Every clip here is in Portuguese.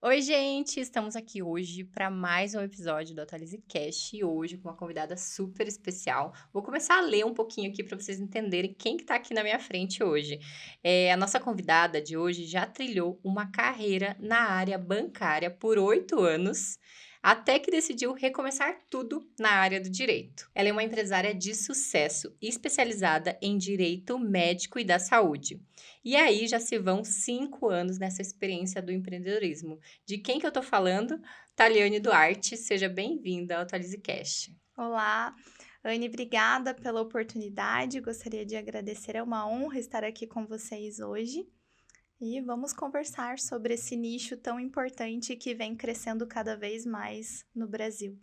Oi, gente! Estamos aqui hoje para mais um episódio do Atualize Cash e hoje com uma convidada super especial. Vou começar a ler um pouquinho aqui para vocês entenderem quem que tá aqui na minha frente hoje. A nossa convidada de hoje já trilhou uma carreira na área bancária por 8 anos, até que decidiu recomeçar tudo na área do direito. Ela é uma empresária de sucesso especializada em direito médico e da saúde. E aí já se vão 5 anos nessa experiência do empreendedorismo. De quem que eu tô falando? Taliane Duarte, seja bem-vinda ao Atualize Cash. Olá, Anne, obrigada pela oportunidade. Gostaria de agradecer, é uma honra estar aqui com vocês hoje. E vamos conversar sobre esse nicho tão importante que vem crescendo cada vez mais no Brasil.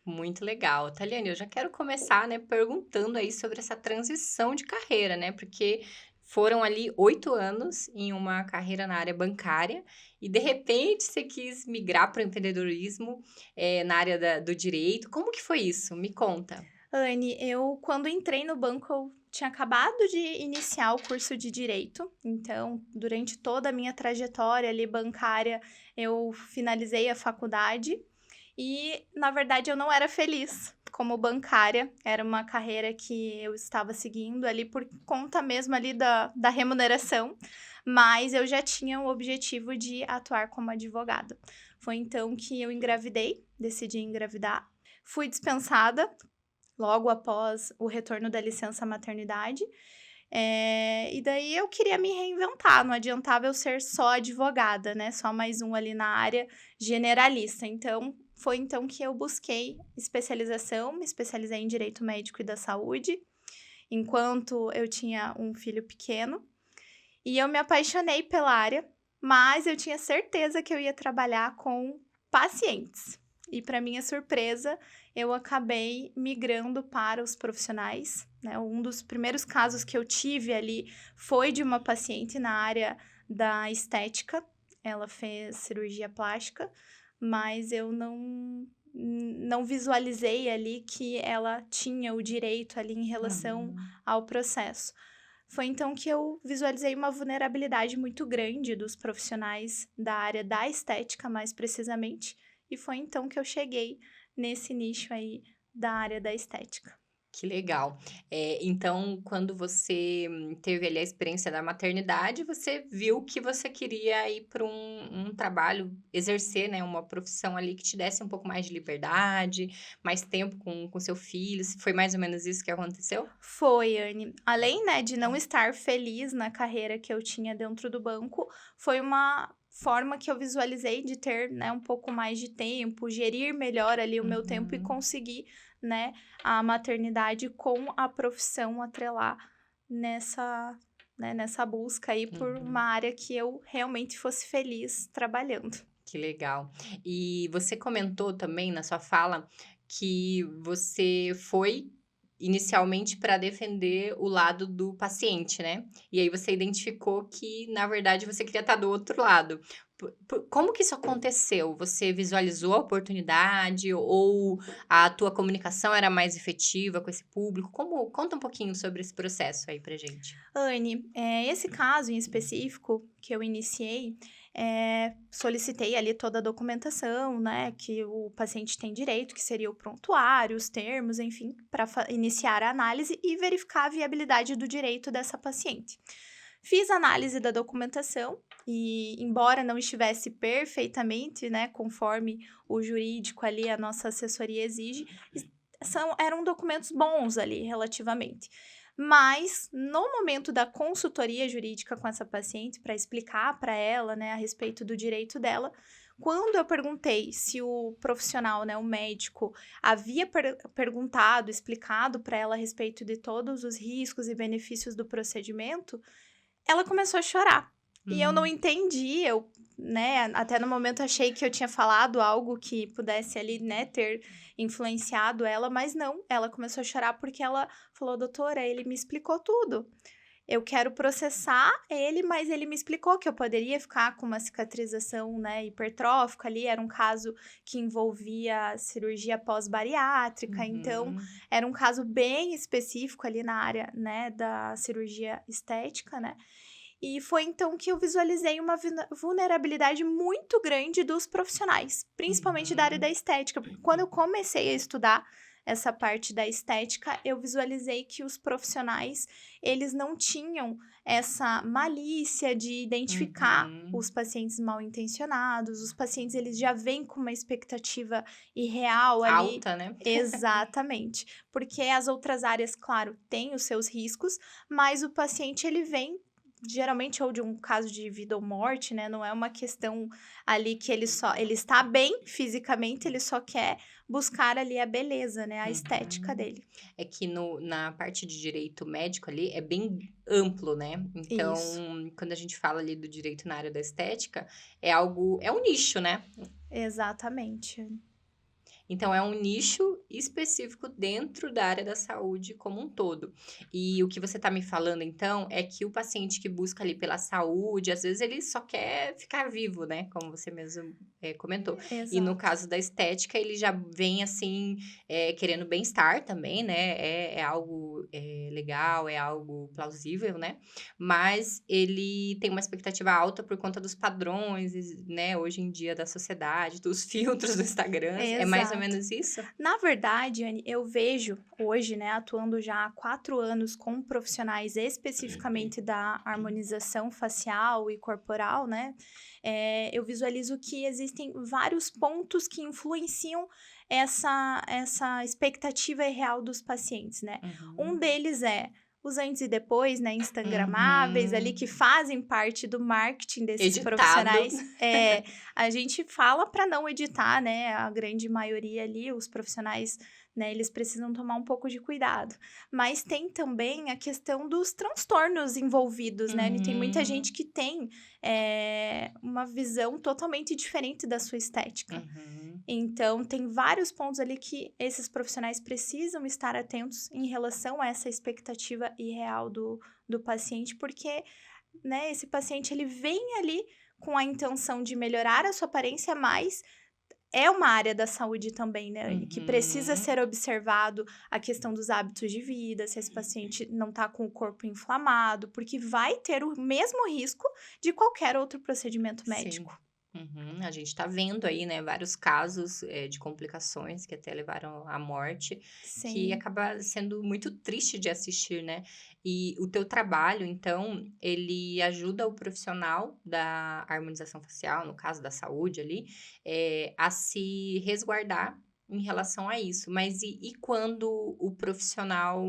Muito legal. Taliane, eu já quero começar, né, perguntando aí sobre essa transição de carreira, né? Porque foram ali 8 anos em uma carreira na área bancária e de repente você quis migrar para o empreendedorismo, na área do direito. Como que foi isso? Me conta. Anne, eu quando entrei no banco, eu tinha acabado de iniciar o curso de direito. Então, durante toda a minha trajetória ali bancária, eu finalizei a faculdade. E, na verdade, eu não era feliz como bancária. Era uma carreira que eu estava seguindo ali por conta mesmo ali da remuneração, mas eu já tinha o objetivo de atuar como advogada. Foi então que eu engravidei, decidi engravidar. Fui dispensada logo após o retorno da licença maternidade. E daí eu queria me reinventar, não adiantava eu ser só advogada, né, só mais um ali na área generalista. Então, foi então que eu busquei especialização, me especializei em direito médico e da saúde, enquanto eu tinha um filho pequeno, e eu me apaixonei pela área, mas eu tinha certeza que eu ia trabalhar com pacientes. E para minha surpresa, eu acabei migrando para os profissionais, né? Um dos primeiros casos que eu tive ali foi de uma paciente na área da estética. Ela fez cirurgia plástica, mas eu não visualizei ali que ela tinha o direito ali em relação Uhum. ao processo. Foi então que eu visualizei uma vulnerabilidade muito grande dos profissionais da área da estética, mais precisamente, e foi então que eu cheguei nesse nicho aí da área da estética. Que legal. Então, quando você teve ali a experiência da maternidade, você viu que você queria ir para um trabalho, exercer, né, uma profissão ali que te desse um pouco mais de liberdade, mais tempo com seu filho. Se foi mais ou menos isso que aconteceu? Foi, Anne. Além, né, de não estar feliz na carreira que eu tinha dentro do banco, foi uma forma que eu visualizei de ter, né, um pouco mais de tempo, gerir melhor ali o meu tempo e Uhum, conseguir, né, a maternidade com a profissão atrelar nessa, né, nessa busca aí por uma uhum. área que eu realmente fosse feliz trabalhando. Que legal. E você comentou também na sua fala que você foi inicialmente para defender o lado do paciente, né? E aí você identificou que, na verdade, você queria estar do outro lado. Como que isso aconteceu? Você visualizou a oportunidade ou a tua comunicação era mais efetiva com esse público? Como, conta um pouquinho sobre esse processo aí pra gente. Anne, esse caso em específico que eu iniciei, solicitei ali toda a documentação, né, que o paciente tem direito, que seria o prontuário, os termos, enfim, para iniciar a análise e verificar a viabilidade do direito dessa paciente. Fiz a análise da documentação e, embora não estivesse perfeitamente, né, conforme o jurídico ali, a nossa assessoria exige, eram documentos bons ali, relativamente. Mas, no momento da consultoria jurídica com essa paciente, para explicar para ela, né, a respeito do direito dela, quando eu perguntei se o profissional, né, o médico, havia perguntado, explicado para ela a respeito de todos os riscos e benefícios do procedimento, ela começou a chorar. E eu não Hum. entendi, eu, né, até no momento achei que eu tinha falado algo que pudesse ali, né, ter influenciado ela, mas não, ela começou a chorar porque ela falou: "Doutora, ele me explicou tudo. Eu quero processar ele, mas ele me explicou que eu poderia ficar com uma cicatrização, né, hipertrófica ali, era um caso que envolvia cirurgia pós-bariátrica, então Uhum. era um caso bem específico ali na área, né, da cirurgia estética, né, E foi então que eu visualizei uma vulnerabilidade muito grande dos profissionais, principalmente da área da Uhum. estética, porque quando eu comecei a estudar essa parte da estética, eu visualizei que os profissionais, eles não tinham essa malícia de identificar Uhum. os pacientes mal intencionados, os pacientes eles já vêm com uma expectativa irreal ali. Alta, né? Exatamente, porque as outras áreas, claro, têm os seus riscos, mas o paciente ele vem geralmente ou de um caso de vida ou morte, né, não é uma questão ali que ele está bem fisicamente, ele só quer buscar ali a beleza, né, a estética Uhum. dele. É que na parte de direito médico ali é bem amplo, né? Isso, Então, quando a gente fala ali do direito na área da estética, é um nicho, né? exatamente. Então, é um nicho específico dentro da área da saúde como um todo. E o que você está me falando, então, é que o paciente que busca ali pela saúde, às vezes ele só quer ficar vivo, né? Como você mesmo comentou. E no Exato. caso da estética, ele já vem assim, querendo bem-estar também, né? É algo legal, é algo plausível, né? Mas ele tem uma expectativa alta por conta dos padrões, né? Hoje em dia da sociedade, dos filtros do Instagram. É mais ou Exato. menos isso? Na verdade, Anne, eu vejo hoje, né, atuando já há 4 anos com profissionais especificamente da harmonização facial e corporal, né, eu visualizo que existem vários pontos que influenciam essa expectativa real dos pacientes, né. Um Uhum. deles é os antes e depois, né, instagramáveis ali que Uhum. fazem parte do marketing desses Editado. profissionais. A gente fala para não editar, né, a grande maioria ali, os profissionais, né, eles precisam tomar um pouco de cuidado. Mas tem também a questão dos transtornos envolvidos, né, e tem muita gente Uhum. que tem, uma visão totalmente diferente da sua estética. Uhum. Então, tem vários pontos ali que esses profissionais precisam estar atentos em relação a essa expectativa irreal do paciente, porque, né, esse paciente ele vem ali com a intenção de melhorar a sua aparência, mas é uma área da saúde também, né, Anne, que precisa Uhum. ser observado a questão dos hábitos de vida, se esse paciente não está com o corpo inflamado, porque vai ter o mesmo risco de qualquer outro procedimento Sim. médico. Uhum. A gente tá vendo aí, né, vários casos, de complicações que até levaram à morte, que Sim. acaba sendo muito triste de assistir, né. E o teu trabalho, então, ele ajuda o profissional da harmonização facial, no caso da saúde ali, a se resguardar em relação a isso. Mas e quando o profissional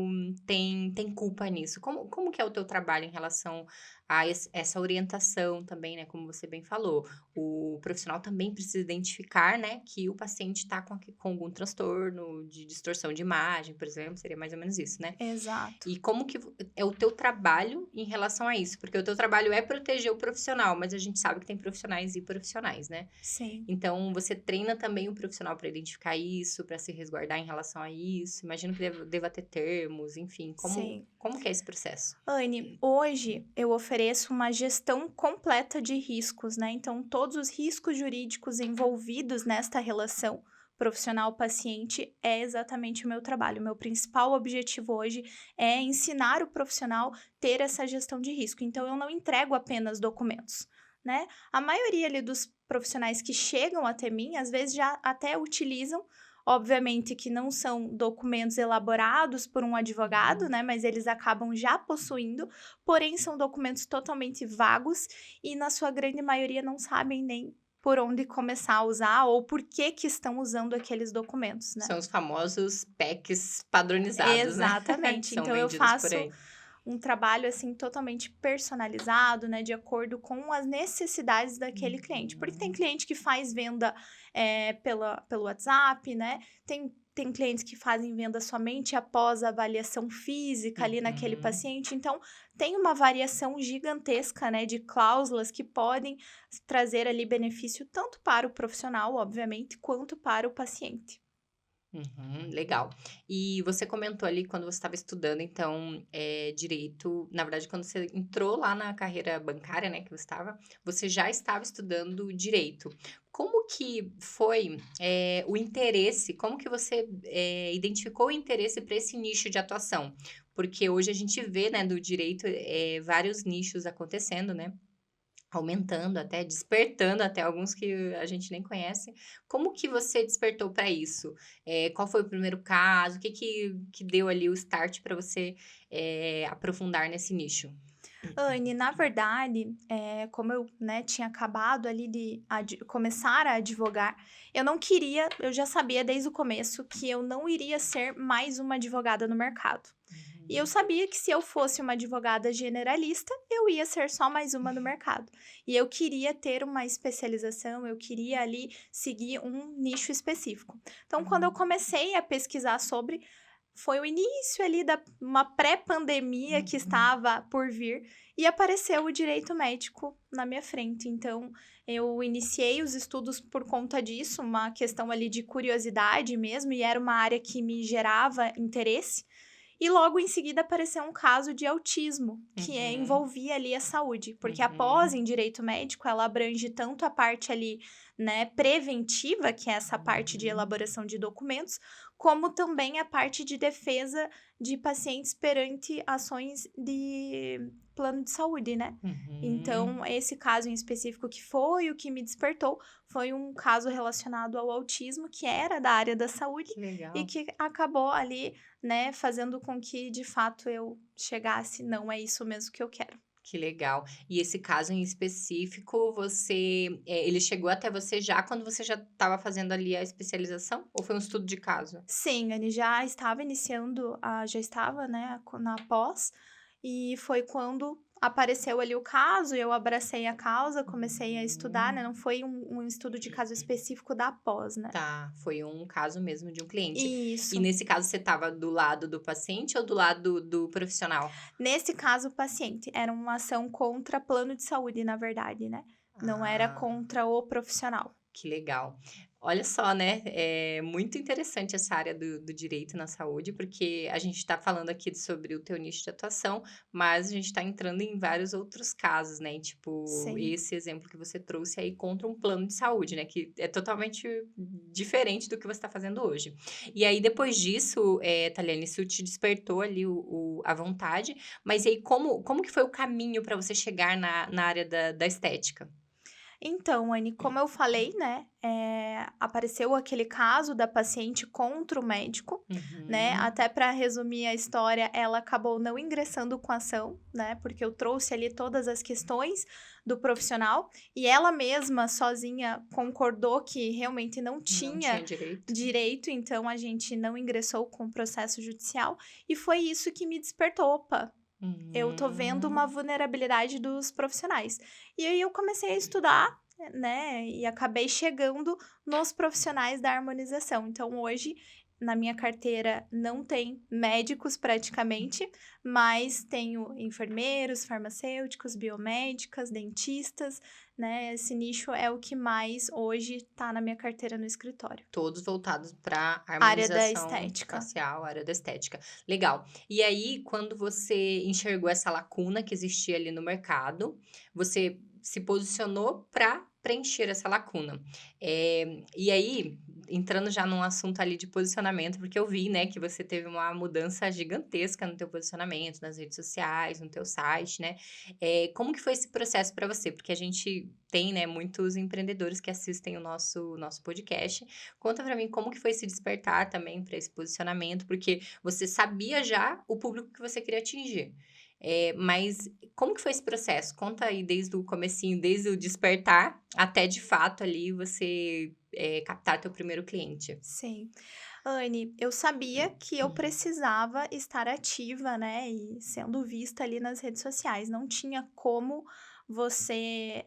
tem culpa nisso? Como que é o teu trabalho em relação a essa orientação também, né, como você bem falou, o profissional também precisa identificar, né, que o paciente está com algum transtorno de distorção de imagem, por exemplo, seria mais ou menos isso, né? Exato. E como que é o teu trabalho em relação a isso? Porque o teu trabalho é proteger o profissional, mas a gente sabe que tem profissionais e profissionais, né? Sim. Então, você treina também o profissional para identificar isso, para se resguardar em relação a isso. Imagino que deva ter termos, enfim. Sim. Como que é esse processo? Anne, hoje eu ofereço uma gestão completa de riscos, né? Então, todos os riscos jurídicos envolvidos nesta relação profissional-paciente é exatamente o meu trabalho. O meu principal objetivo hoje é ensinar o profissional ter essa gestão de risco. Então, eu não entrego apenas documentos, né? A maioria ali dos profissionais que chegam até mim, às vezes já até utilizam. Obviamente que não são documentos elaborados por um advogado, Uhum. né, mas eles acabam já possuindo, porém são documentos totalmente vagos e na sua grande maioria não sabem nem por onde começar a usar ou por que estão usando aqueles documentos, né. São os famosos packs padronizados, né, que Exatamente. são Então eu vendidos por faço aí. um trabalho, assim, totalmente personalizado, né, de acordo com as necessidades daquele cliente. Porque tem Uhum, cliente que faz venda, pelo WhatsApp, né, tem clientes que fazem venda somente após a avaliação física ali naquele uhum. paciente. Então, tem uma variação gigantesca, né, de cláusulas que podem trazer ali benefício tanto para o profissional, obviamente, quanto para o paciente. Uhum, legal. E você comentou ali quando você estava estudando, então, direito, na verdade, quando você entrou lá na carreira bancária, né, que você já estava estudando direito. Como que foi, o interesse? Como que você, identificou o interesse para esse nicho de atuação? porque hoje a gente vê, né, do direito, vários nichos acontecendo, né? Aumentando até, despertando até alguns que a gente nem conhece. Como que você despertou para isso? Qual foi o primeiro caso? O que que deu ali o start para você, aprofundar nesse nicho? Anne, na verdade, como eu, né, tinha acabado ali de começar a advogar, eu já sabia desde o começo que eu não iria ser mais uma advogada no mercado. E eu Uhum. sabia que se eu fosse uma advogada generalista, eu ia ser só mais uma no mercado. E eu queria ter uma especialização, eu queria ali seguir um nicho específico. Então, quando eu Hum. comecei a pesquisar sobre, foi o início ali da uma pré-pandemia que Uhum. estava por vir e apareceu o direito médico na minha frente. Então, eu iniciei os estudos por conta disso, uma questão ali de curiosidade mesmo, e era uma área que me gerava interesse. E logo em seguida apareceu um caso de autismo, que Uhum. envolvia ali a saúde, porque a pós Uhum. em direito médico, ela abrange tanto a parte ali, né, preventiva, que é essa parte de Uhum. elaboração de documentos, como também a parte de defesa de pacientes perante ações de plano de saúde, né? Uhum. Então, esse caso em específico que foi o que me despertou, foi um caso relacionado ao autismo, que era da área da saúde Que e legal. que acabou ali, né, fazendo com que de fato eu chegasse, não é isso mesmo que eu quero. Que legal. E esse caso em específico, ele chegou até você já quando você já estava fazendo ali a especialização? Ou foi um estudo de caso? Sim, ele já estava iniciando, já estava, né, na pós, e foi quando apareceu ali o caso, eu abracei a causa, comecei a estudar, né, Hum. não foi um estudo de caso específico da pós, né. Tá, foi um caso mesmo de um cliente. E Isso. nesse caso você estava do lado do paciente ou do lado do profissional? Nesse caso, o paciente, era uma ação contra plano de saúde, na verdade, né, não era Ah. contra o profissional. Que legal. Olha só, né, é muito interessante essa área do direito na saúde, porque a gente está falando aqui sobre o teu nicho de atuação, mas a gente está entrando em vários outros casos, né, tipo, Sim. esse exemplo que você trouxe aí contra um plano de saúde, né, que é totalmente diferente do que você está fazendo hoje. E aí depois disso, Taliane, isso te despertou ali a vontade, mas e aí como que foi o caminho para você chegar na área da estética? Então, Anne, como eu falei, né, apareceu aquele caso da paciente contra o médico, né, Uhum. até para resumir a história, ela acabou não ingressando com a ação, né, porque eu trouxe ali todas as questões do profissional e ela mesma, sozinha, concordou que realmente não Não tinha tinha direito. direito, então a gente não ingressou com o processo judicial e foi isso que me despertou, opa, eu tô vendo uma Hum. vulnerabilidade dos profissionais. E aí eu comecei a estudar, né, e acabei chegando nos profissionais da harmonização. Então hoje, na minha carteira não tem médicos praticamente, mas tenho enfermeiros, farmacêuticos, biomédicas, dentistas, né? Esse nicho é o que mais hoje tá na minha carteira no escritório. Todos voltados pra Área da harmonização estética. facial, área da estética. Legal. E aí, quando você enxergou essa lacuna que existia ali no mercado, você se posicionou para preencher essa lacuna. E aí, entrando já num assunto ali de posicionamento, porque eu vi, né, que você teve uma mudança gigantesca no teu posicionamento, nas redes sociais, no teu site, né? Como que foi esse processo para você? Porque a gente tem, né, muitos empreendedores que assistem o nosso podcast. Conta pra mim como que foi esse despertar também para esse posicionamento, porque você sabia já o público que você queria atingir. Mas como que foi esse processo? Conta aí desde o comecinho, desde o despertar até de fato ali você, captar teu primeiro cliente. Sim. Anne, eu sabia que eu precisava estar ativa, né, e sendo vista ali nas redes sociais. Não tinha como você,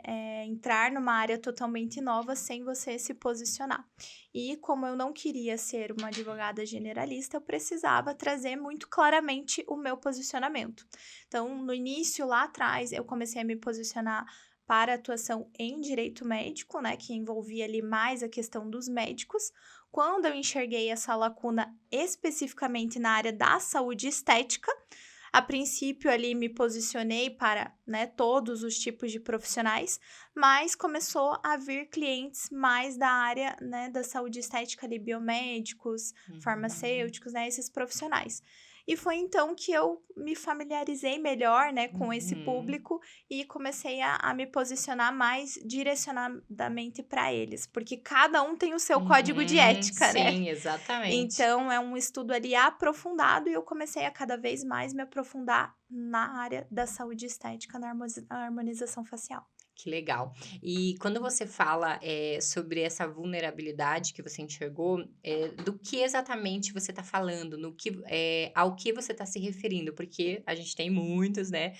entrar numa área totalmente nova sem você se posicionar. E como eu não queria ser uma advogada generalista, eu precisava trazer muito claramente o meu posicionamento. Então, no início, lá atrás, eu comecei a me posicionar para atuação em direito médico, né, que envolvia ali mais a questão dos médicos. Quando eu enxerguei essa lacuna especificamente na área da saúde estética, a princípio ali me posicionei para, né, todos os tipos de profissionais, mas começou a vir clientes mais da área, né, da saúde estética ali, biomédicos, Uhum. farmacêuticos, né, esses profissionais. E foi então que eu me familiarizei melhor, né, com esse Uhum. público e comecei a me posicionar mais direcionadamente para eles, porque cada um tem o seu código de Uhum. ética, né. Sim, exatamente. Então é um estudo ali aprofundado e eu comecei a cada vez mais me aprofundar na área da saúde estética, na harmonização facial. Que legal. E quando você fala, sobre essa vulnerabilidade que você enxergou, do que exatamente você está falando? No que ao que você está se referindo? Porque a gente tem muitos, né,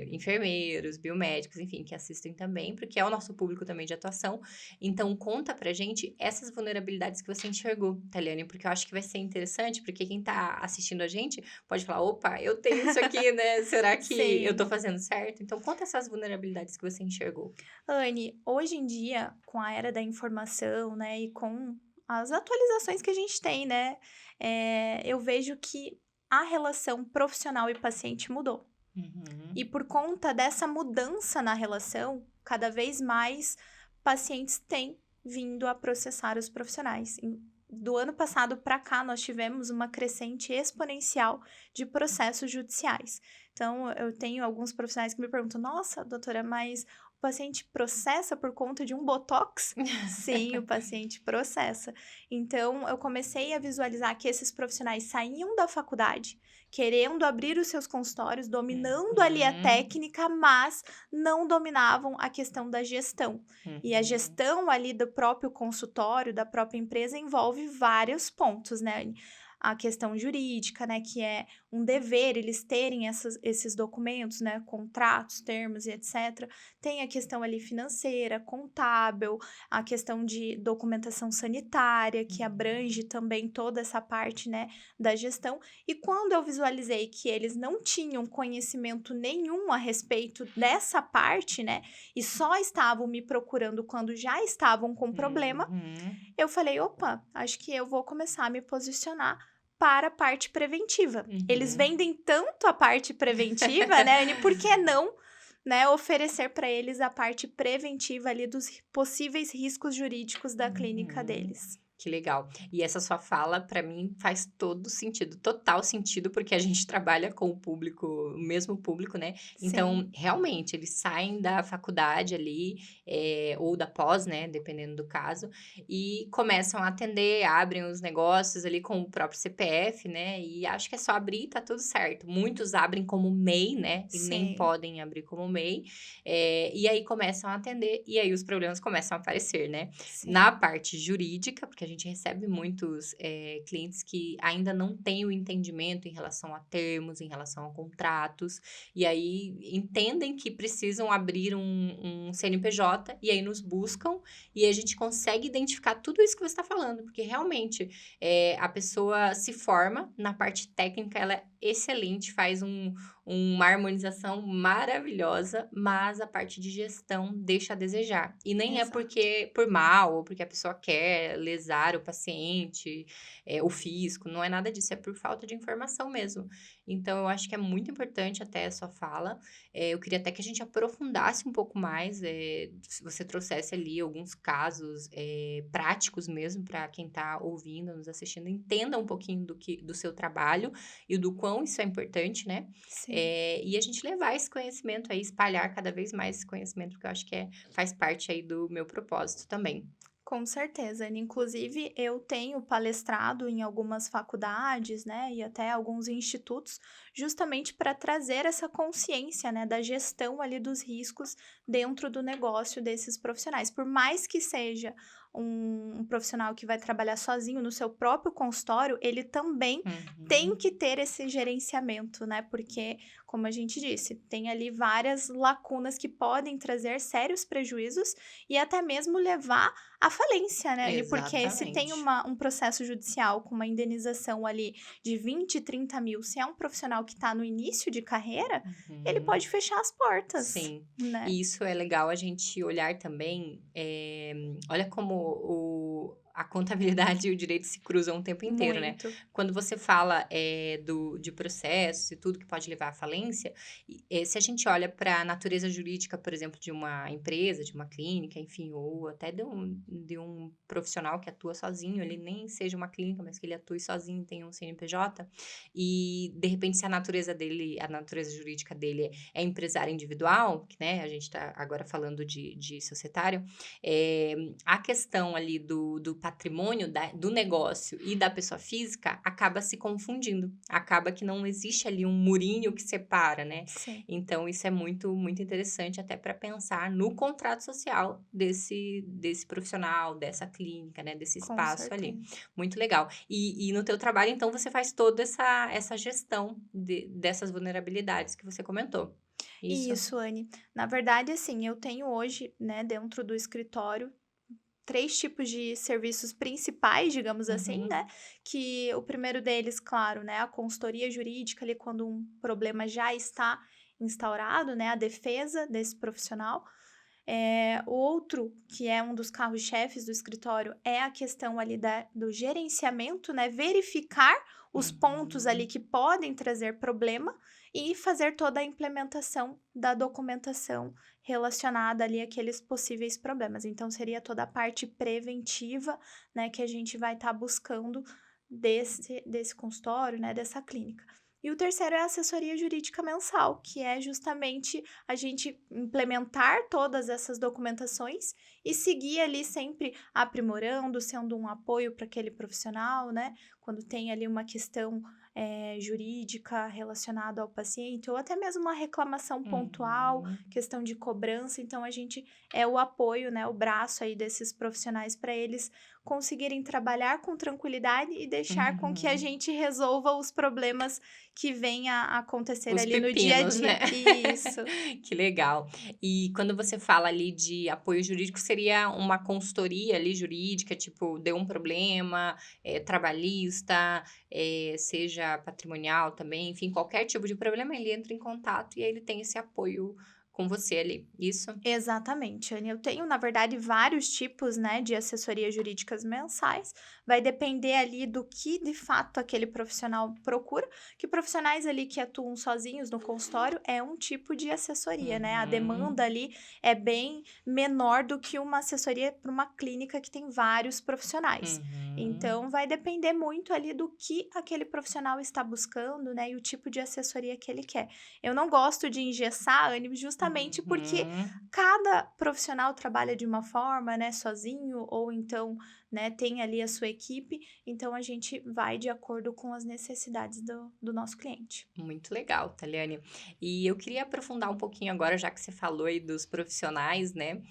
enfermeiros, biomédicos, enfim, que assistem também, porque é o nosso público também de atuação. Então conta pra gente essas vulnerabilidades que você enxergou, Taliane, porque eu acho que vai ser interessante, porque quem está assistindo a gente pode falar: "Opa, eu tenho isso aqui, né, será que eu tô Sim. fazendo certo?". Então conta essas vulnerabilidades que você enxergou. Anne, hoje em dia, com a era da informação, né, e com as atualizações que a gente tem, né, eu vejo que a relação profissional e paciente mudou. E Uhum. por conta dessa mudança na relação, cada vez mais pacientes têm vindo a processar os profissionais. Do ano passado para cá, nós tivemos uma crescente exponencial de processos judiciais. Então, eu tenho alguns profissionais que me perguntam: Nossa, doutora, mas o paciente processa por conta de um botox? Sim, o paciente processa. Então, eu comecei a visualizar que esses profissionais saíam da faculdade querendo abrir os seus consultórios, dominando ali a Uhum, técnica, mas não dominavam a questão da gestão. E a uhum, gestão ali do próprio consultório, da própria empresa, envolve vários pontos, né? A questão jurídica, né? Que é um dever eles terem esses documentos, né? Contratos, termos e etc. Tem a questão ali financeira, contábil, a questão de documentação sanitária, que uhum, abrange também toda essa parte, né? Da gestão. E quando eu visualizei que eles não tinham conhecimento nenhum a respeito dessa parte, né, e só estavam me procurando quando já estavam com problema, uhum, eu falei: "Opa, acho que eu vou começar a me posicionar para a parte preventiva". Eles uhum. vendem tanto a parte preventiva, né, e por que não, né, oferecer para eles a parte preventiva ali dos possíveis riscos jurídicos da clínica Uhum. deles. Que legal. E essa sua fala, para mim, faz todo sentido, total sentido, porque a gente trabalha com o mesmo público, né? Sim, Então, realmente, eles saem da faculdade ali, ou da pós, né? Dependendo do caso, e começam a atender, abrem os negócios ali com o próprio CPF, né? E acho que é só abrir e tá tudo certo. Muitos abrem como MEI, né? E nem sim, podem abrir como MEI, e aí começam a atender, e aí os problemas começam a aparecer, né? Na sim. parte jurídica, porque a gente recebe muitos, clientes que ainda não têm o entendimento em relação a termos, em relação a contratos, e aí entendem que precisam abrir um CNPJ, e aí nos buscam, e a gente consegue identificar tudo isso que você está falando, porque realmente, a pessoa se forma, na parte técnica ela é excelente, faz uma harmonização maravilhosa, mas a parte de gestão deixa a desejar. E nem é Exato. porque por mal ou porque a pessoa quer lesar o paciente, o físico, não é nada disso, é por falta de informação mesmo. Então eu acho que é muito importante até a sua fala. Eu queria até que a gente aprofundasse um pouco mais, se você trouxesse ali alguns casos, práticos mesmo para quem está ouvindo, nos assistindo, entenda um pouquinho do seu trabalho e do quão isso é importante, né? Sim. E a gente levar esse conhecimento aí, espalhar cada vez mais esse conhecimento, porque eu acho que faz parte aí do meu propósito também. Com certeza. Inclusive, eu tenho palestrado em algumas faculdades, né, e até alguns institutos, justamente para trazer essa consciência, né, da gestão ali dos riscos dentro do negócio desses profissionais. Por mais que seja um profissional que vai trabalhar sozinho no seu próprio consultório, ele também tem Uhum. que ter esse gerenciamento, né? Porque, como a gente disse, tem ali várias lacunas que podem trazer sérios prejuízos e até mesmo levar a falência, né, ali, porque se tem Exatamente. um processo judicial com uma indenização ali de 20, 30 mil, se é um profissional que está no início de carreira, ele Uhum. pode fechar as portas, Sim. né. E isso é legal a gente olhar também, olha como a contabilidade e o direito se cruzam o tempo inteiro, né? Muito. Quando você fala de processos e tudo que pode levar à falência, se a gente olha para a natureza jurídica, por exemplo, de uma empresa, de uma clínica, enfim, ou até de um profissional que atua sozinho, ele nem seja uma clínica, mas que ele atue sozinho, tem um CNPJ, e de repente se a natureza dele, a natureza jurídica dele é empresário individual, que, né, a gente está agora falando de societário, a questão ali do patrimônio do negócio e da pessoa física acaba se confundindo. Acaba que não existe ali um murinho que separa, né? Sim, Então, isso é muito, muito interessante até para pensar no contrato social desse profissional, dessa clínica, né? Desse com espaço ali. certeza. Muito legal. E no teu trabalho, então, você faz toda essa gestão dessas vulnerabilidades que você comentou. Isso. Isso, Anne. Na verdade, assim, eu tenho hoje, né, dentro do escritório, 3 tipos de serviços principais, digamos assim, né, Uhum. que o primeiro deles, claro, né, a consultoria jurídica ali quando um problema já está instaurado, né, a defesa desse profissional. O outro, que é um dos carros-chefes do escritório, é a questão ali do gerenciamento, né, verificar os pontos ali Uhum. que podem trazer problema e fazer toda a implementação da documentação relacionada ali àqueles possíveis problemas. Então, seria toda a parte preventiva, né, que a gente vai estar buscando desse consultório, né, dessa clínica. E o terceiro é a assessoria jurídica mensal, que é justamente a gente implementar todas essas documentações e seguir ali sempre aprimorando, sendo um apoio para aquele profissional, né? Quando tem ali uma questão jurídica relacionada ao paciente, ou até mesmo uma reclamação pontual, Uhum. questão de cobrança. Então, a gente é o apoio, né? O braço aí desses profissionais para eles conseguirem trabalhar com tranquilidade e deixar com que a Uhum. gente resolva os problemas que venha a acontecer Os ali no dia a pepinos, dia. né. Isso. Que legal. E quando você fala ali de apoio jurídico, seria uma consultoria ali jurídica, tipo, deu um problema, trabalhista, seja patrimonial também, enfim, qualquer tipo de problema, ele entra em contato e aí ele tem esse apoio com você ali, isso? Exatamente, Anne. Eu tenho, na verdade, vários tipos, né, de assessorias jurídicas mensais. Vai depender ali do que de fato aquele profissional procura. Que profissionais ali que atuam sozinhos no consultório é um tipo de assessoria, né? A demanda Uhum. ali é bem menor do que uma assessoria para uma clínica que tem vários profissionais. Uhum. Então, vai depender muito ali do que aquele profissional está buscando, né, e o tipo de assessoria que ele quer. Eu não gosto de engessar, Anne, justamente porque Uhum. cada profissional trabalha de uma forma, né, sozinho ou então, né, tem ali a sua equipe, então a gente vai de acordo com as necessidades do nosso cliente. Muito legal, Taliane. E eu queria aprofundar um pouquinho agora, já que você falou aí dos profissionais, né?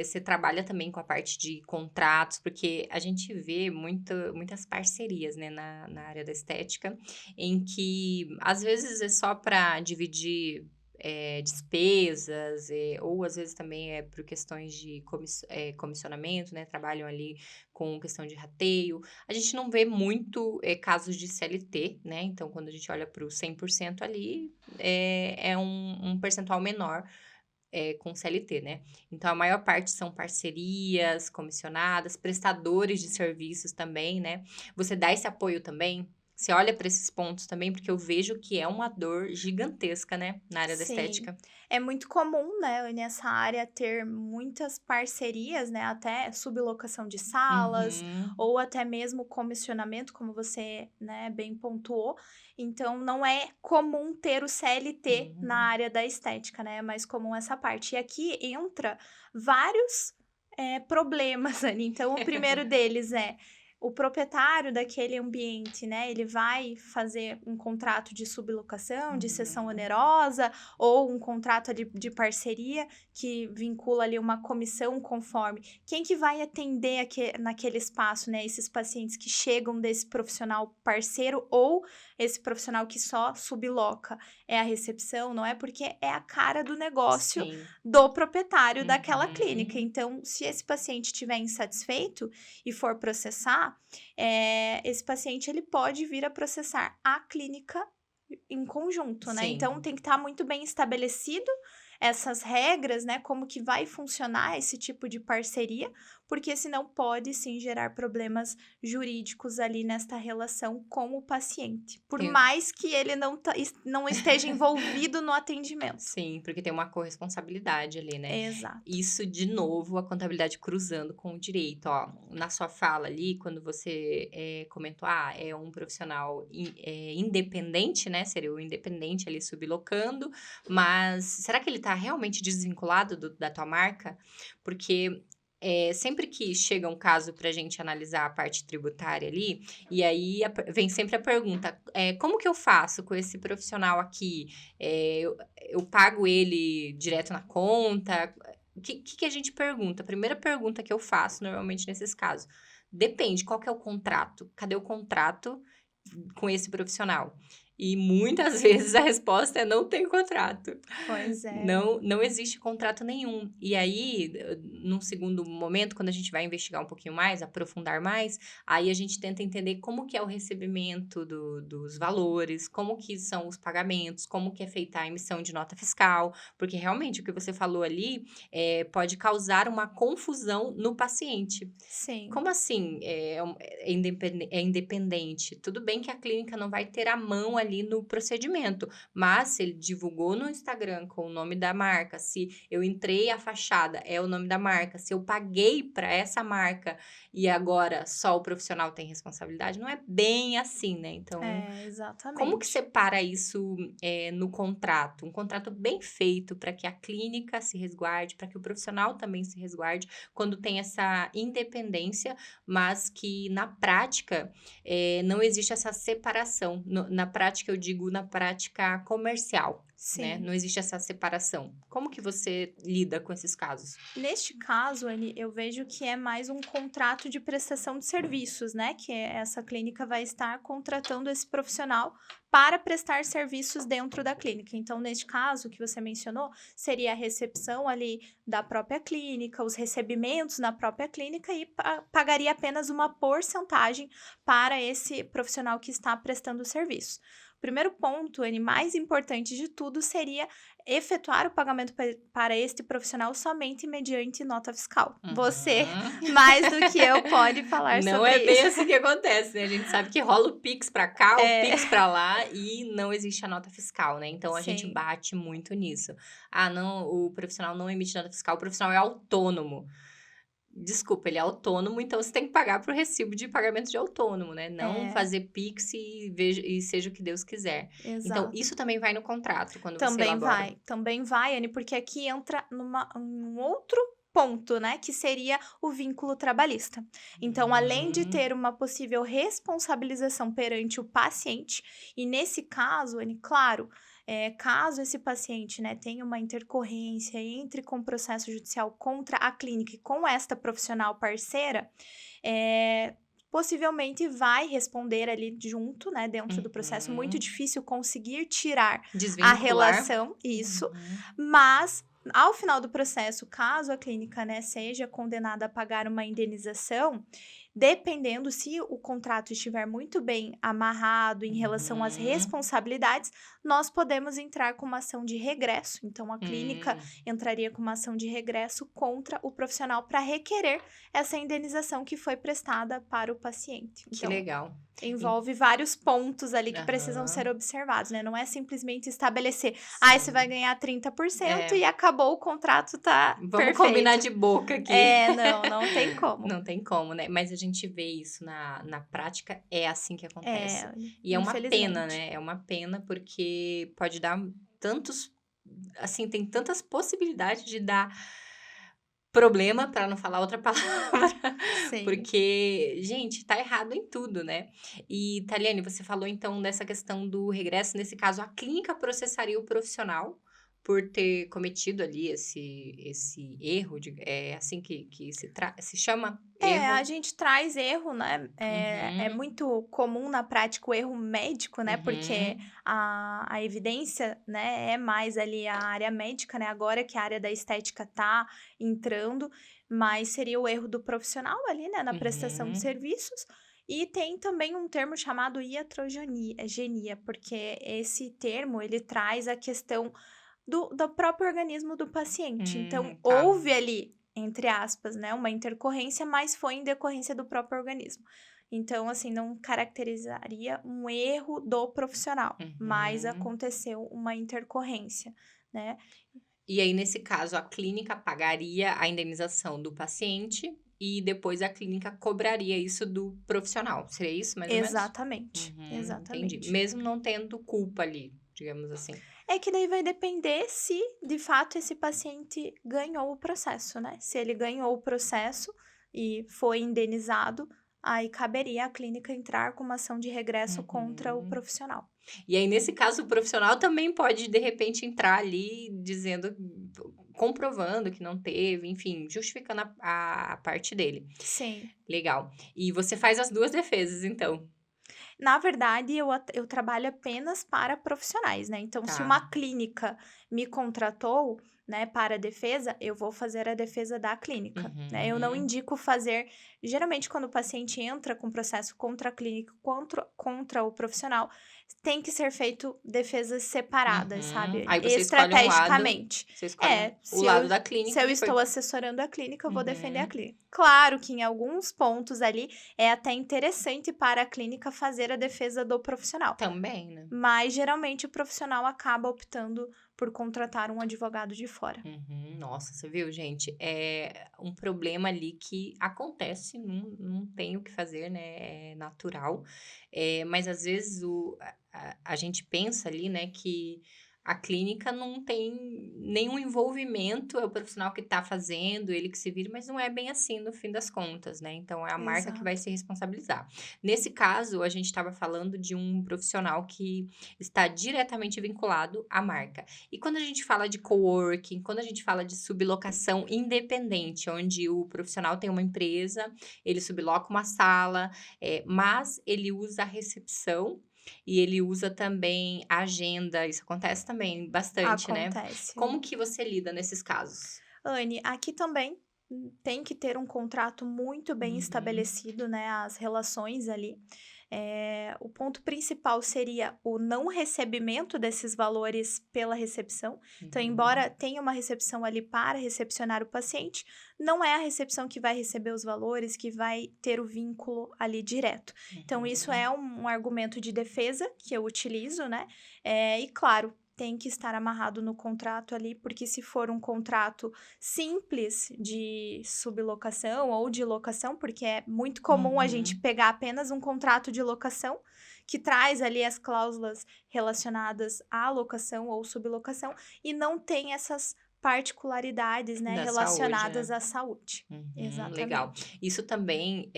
Você trabalha também com a parte de contratos, porque a gente vê muitas parcerias, né, na área da estética, em que às vezes é só para dividir despesas, ou às vezes também é por questões de comissionamento, né? Trabalham ali com questão de rateio. A gente não vê muito, casos de CLT, né, então quando a gente olha para o 100% ali, é um percentual menor, com CLT, né. Então a maior parte são parcerias, comissionadas, prestadores de serviços também, né. Você dá esse apoio também? Você olha para esses pontos também? Porque eu vejo que é uma dor gigantesca, né, na área da Sim, estética. é muito comum, né, nessa área ter muitas parcerias, né, até sublocação de salas Uhum, ou até mesmo comissionamento, como você, né, bem pontuou. Então, não é comum ter o CLT na uhum. área da estética, né, é mais comum essa parte. E aqui entra vários, problemas ali. Então, o primeiro deles é o proprietário daquele ambiente, né, ele vai fazer um contrato de sublocação, de cessão Uhum. onerosa, ou um contrato ali de parceria que vincula ali uma comissão conforme. Quem que vai atender naquele espaço, né, esses pacientes que chegam desse profissional parceiro ou esse profissional que só subloca? É a recepção, não é? Porque é a cara do negócio Sim. do proprietário daquela clínica. Uhum. Então, se esse paciente estiver insatisfeito e for processar, esse paciente ele pode vir a processar a clínica em conjunto, né? Então Sim. tem que estar muito bem estabelecido essas regras, né? Como que vai funcionar esse tipo de parceria, porque senão pode sim gerar problemas jurídicos ali nesta relação com o paciente, por Tem mais que ele não esteja envolvido no atendimento. Sim, porque tem uma corresponsabilidade ali, né. Exato. Isso, de novo, a contabilidade cruzando com o direito, ó. Na sua fala ali, quando você, comentou: "Ah, é um profissional independente", né, seria o independente ali sublocando, mas será que ele tá realmente desvinculado da tua marca? Porque, sempre que chega um caso pra gente analisar a parte tributária ali, e aí vem sempre a pergunta: "Como que eu faço com esse profissional aqui? Eu pago ele direto na conta?" O que a gente pergunta? A primeira pergunta que eu faço normalmente nesses casos: "Depende, qual que é o contrato? Cadê o contrato com esse profissional?" E muitas vezes a resposta é: "Não tem contrato". Pois é. Não existe contrato nenhum. E aí, num segundo momento, quando a gente vai investigar um pouquinho mais, aprofundar mais, aí a gente tenta entender como que é o recebimento dos valores, como que são os pagamentos, como que é feita a emissão de nota fiscal, porque realmente o que você falou ali, pode causar uma confusão no paciente. Sim. Como assim, é independente? Tudo bem que a clínica não vai ter a mão ali no procedimento, mas se ele divulgou no Instagram com o nome da marca, se eu entrei a fachada, é o nome da marca, se eu paguei para essa marca e agora só o profissional tem responsabilidade, não é bem assim, né. Então, É, como que exatamente. separa isso, no contrato? Um contrato bem feito para que a clínica se resguarde, para que o profissional também se resguarde, quando tem essa independência, mas que na prática, não existe essa separação. Na prática, eu digo na prática comercial, né, Sim. não existe essa separação. Como que você lida com esses casos? Neste caso, eu vejo que é mais um contrato de prestação de serviços, né? Que essa clínica vai estar contratando esse profissional para prestar serviços dentro da clínica. Então, neste caso que você mencionou, seria a recepção ali da própria clínica, os recebimentos na própria clínica e pagaria apenas uma porcentagem para esse profissional que está prestando o serviço. O primeiro ponto, mais importante de tudo, seria efetuar o pagamento para este profissional somente mediante nota fiscal. Você, Uhum. mais do que eu, pode falar Não é sobre bem isso. assim que acontece, né, a gente sabe que rola o Pix pra cá, o É, Pix pra lá e não existe a nota fiscal, né, então a gente sim. bate muito nisso. "Ah, não, o profissional não emite nota fiscal, o profissional é autônomo". Desculpa, ele é autônomo, então você tem que pagar para o recibo de pagamento de autônomo, né, não É, fazer Pix e seja o que Deus quiser. Então exato. isso também vai no contrato, quando você elabora. Também vai, Anne, porque aqui entra um outro ponto, né, que seria o vínculo trabalhista. Então, além de Hum. ter uma possível responsabilização perante o paciente, e nesse caso, Anne, claro, caso esse paciente, né, tenha uma intercorrência, entre com processo judicial contra a clínica e com esta profissional parceira, possivelmente vai responder ali junto, né, dentro do processo. Muito Uhum. difícil conseguir tirar a Desvincular. relação, isso, Uhum. mas ao final do processo, caso a clínica, né, seja condenada a pagar uma indenização, dependendo se o contrato estiver muito bem amarrado em relação às Uhum. responsabilidades, nós podemos entrar com uma ação de regresso. Então, a clínica Hum. entraria com uma ação de regresso contra o profissional para requerer essa indenização que foi prestada para o paciente. Que Então, legal. En envolve vários pontos ali que precisam ser Aham. observados, né, não é simplesmente estabelecer: "Ai, você vai Sim. ganhar 30% e É, acabou, o contrato tá vamos combinar perfeito". de boca aqui. É, não tem como. Não tem como, né, mas a gente vê isso na prática, é assim que acontece. É, E é uma pena, infelizmente. né, é uma pena, porque pode dar tantos assim, tem tantas possibilidades de dar problema, para não falar outra palavra, Sim. porque, gente, tá errado em tudo, né. E, Taliane, você falou então dessa questão do regresso, nesse caso a clínica processaria o profissional por ter cometido ali esse erro é assim que se chama? A Erro? gente traz erro, né, é Uhum, muito comum na prática o erro médico, né, porque uhum, a evidência, né, é mais ali a área médica, né, agora que a área da estética tá entrando, mas seria o erro do profissional ali, né, na prestação de uhum. serviços. E tem também um termo chamado genia, porque esse termo ele traz a questão do próprio organismo do paciente. Então, Tá. houve ali entre aspas, né, uma intercorrência, mas foi em decorrência do próprio organismo. Então, assim, não caracterizaria um erro do profissional, mas Uhum. aconteceu uma intercorrência, né? E aí, nesse caso, a clínica pagaria a indenização do paciente e depois a clínica cobraria isso do profissional. Seria isso, mais ou menos? Exatamente, Entendi. exatamente. Mesmo não tendo culpa ali, digamos assim. É que daí vai depender se, de fato, esse paciente ganhou o processo, né? Se ele ganhou o processo e foi indenizado, aí caberia à clínica entrar com uma ação de regresso contra o Uhum. profissional. E aí, nesse caso, o profissional também pode, de repente, entrar ali dizendo, comprovando que não teve, enfim, justificando a parte dele. Sim. Legal. E você faz as duas defesas, então? Na verdade, eu trabalho apenas para profissionais, né? Então, se uma Tá. clínica me contratou, né, para a defesa, eu vou fazer a defesa da clínica, né? Eu não Uhum. indico fazer. Geralmente, quando o paciente entra com processo contra a clínica, contra o profissional, tem que ser feito defesas separadas, Uhum. sabe? Aí você escolhe um lado, Estrategicamente. você escolhe o Se eu, lado da se clínica eu que foi. estou assessorando a clínica, eu vou defender a Uhum. clínica. Claro que em alguns pontos ali é até interessante para a clínica fazer a defesa do profissional, Também, né? mas geralmente o profissional acaba optando por contratar um advogado de fora. Uhum. Nossa, você viu, gente? É um problema ali que acontece, não tem o que fazer, né? É natural. Mas às vezes a gente pensa ali, né, que a clínica não tem nenhum envolvimento, é o profissional que está fazendo, ele que se vira, mas não é bem assim no fim das contas, né? Então é a marca que vai Exato. se responsabilizar. Nesse caso, a gente estava falando de um profissional que está diretamente vinculado à marca. E quando a gente fala de coworking, quando a gente fala de sublocação independente, onde o profissional tem uma empresa, ele subloca uma sala, mas ele usa a recepção e ele usa também a agenda, isso acontece também bastante, né. Acontece. Como que você lida nesses casos? Anne, aqui também tem que ter um contrato muito bem Uhum, estabelecido, né? As relações ali. O ponto principal seria o não recebimento desses valores pela recepção. Então, uhum, embora tenha uma recepção ali para recepcionar o paciente, não é a recepção que vai receber os valores, que vai ter o vínculo ali direto. Então, isso uhum. é um argumento de defesa que eu utilizo, né? E claro, tem que estar amarrado no contrato ali, porque se for um contrato simples de sublocação ou de locação, porque é muito comum a gente Uhum. pegar apenas um contrato de locação, que traz ali as cláusulas relacionadas à locação ou sublocação, e não tem essas particularidades, né, Da saúde, relacionadas né. à saúde. Legal. Exatamente. Isso também,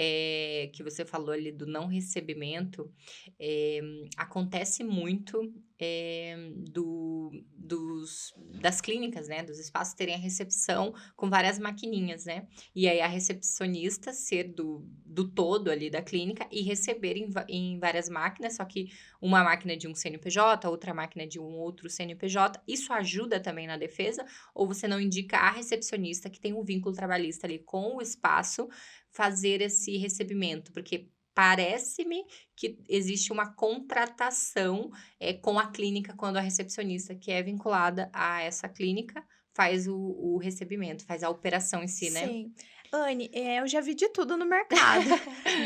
que você falou ali do não recebimento, eh, acontece muito, das clínicas, né, dos espaços terem a recepção com várias maquininhas, né. E aí a recepcionista ser do todo ali da clínica e receber em várias máquinas, só que uma máquina de um CNPJ, outra máquina de um outro CNPJ. Isso ajuda também na defesa? Ou você não indica a recepcionista que tem um vínculo trabalhista ali com o espaço, fazer esse recebimento? Porque parece-me que existe uma contratação, com a clínica quando a recepcionista que é vinculada a essa clínica faz o recebimento, faz a operação em si, né? Sim. Anne, eu já vi de tudo no mercado.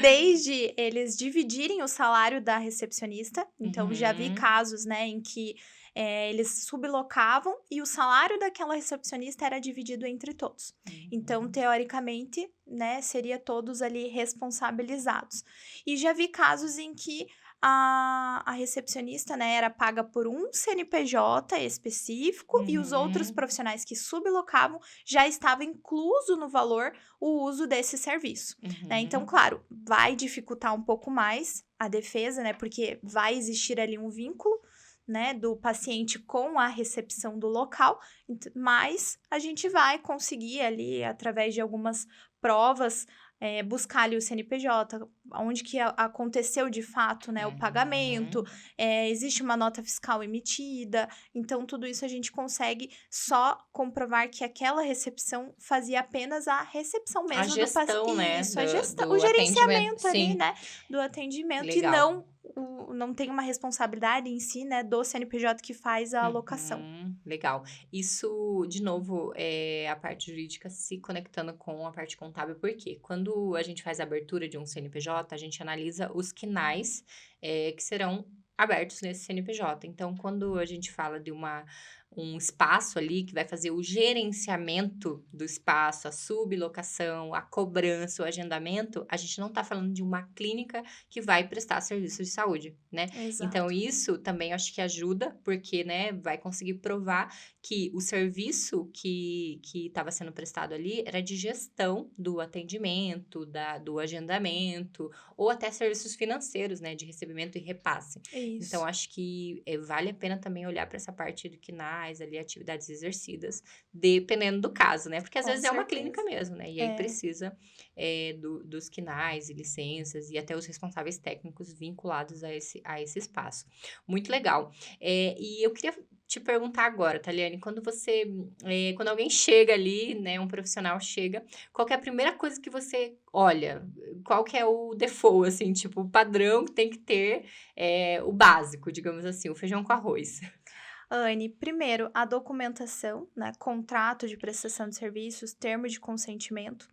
Desde eles dividirem o salário da recepcionista, então já vi Uhum, casos, né, em que, eles sublocavam e o salário daquela recepcionista era dividido entre todos. Então, uhum, teoricamente, né, seria todos ali responsabilizados. E já vi casos em que a recepcionista, né, era paga por um CNPJ específico e os outros uhum, profissionais que sublocavam já estava incluso no valor o uso desse serviço, né. Então, uhum. claro, vai dificultar um pouco mais a defesa, né, porque vai existir ali um vínculo, né, do paciente com a recepção do local, mas a gente vai conseguir ali, através de algumas provas, buscar ali o CNPJ, onde que aconteceu de fato, né, o pagamento, Uhum. existe uma nota fiscal emitida, então tudo isso a gente consegue só comprovar que aquela recepção fazia apenas a recepção A mesmo do paciente. gestão, né, Isso, a gestão, o do atendimento. gerenciamento ali, Sim, né, do atendimento e legal. não não tem uma responsabilidade em si, né, do CNPJ que faz a alocação. Legal. Isso, de novo, a parte jurídica se conectando com a parte contábil, por quê? Quando a gente faz a abertura de um CNPJ, a gente analisa os quinais, que serão abertos nesse CNPJ. Então, quando a gente fala de um espaço ali que vai fazer o gerenciamento do espaço, a sublocação, a cobrança, o agendamento, a gente não está falando de uma clínica que vai prestar serviço de saúde, né? Então, Exato. isso também acho que ajuda, porque, né, vai conseguir provar que o serviço que estava sendo prestado ali era de gestão do atendimento, do agendamento, ou até serviços financeiros, né, de recebimento e repasse. Então, Isso. acho que vale a pena também olhar para essa parte do KNAS ali, atividades exercidas, dependendo do caso, né? Porque às Com vezes é uma clínica certeza. mesmo, né? E aí É. precisa dos KNAS e licenças e até os responsáveis técnicos vinculados a esse espaço. Muito legal. E eu queria te perguntar agora, Taliane, quando alguém chega ali, né, um profissional chega, qual que é a primeira coisa que você olha? Qual que é o default, assim, tipo, o padrão que tem que ter, o básico, digamos assim, o feijão com arroz? Anne, primeiro, a documentação, né? Contrato de prestação de serviços, termo de consentimento,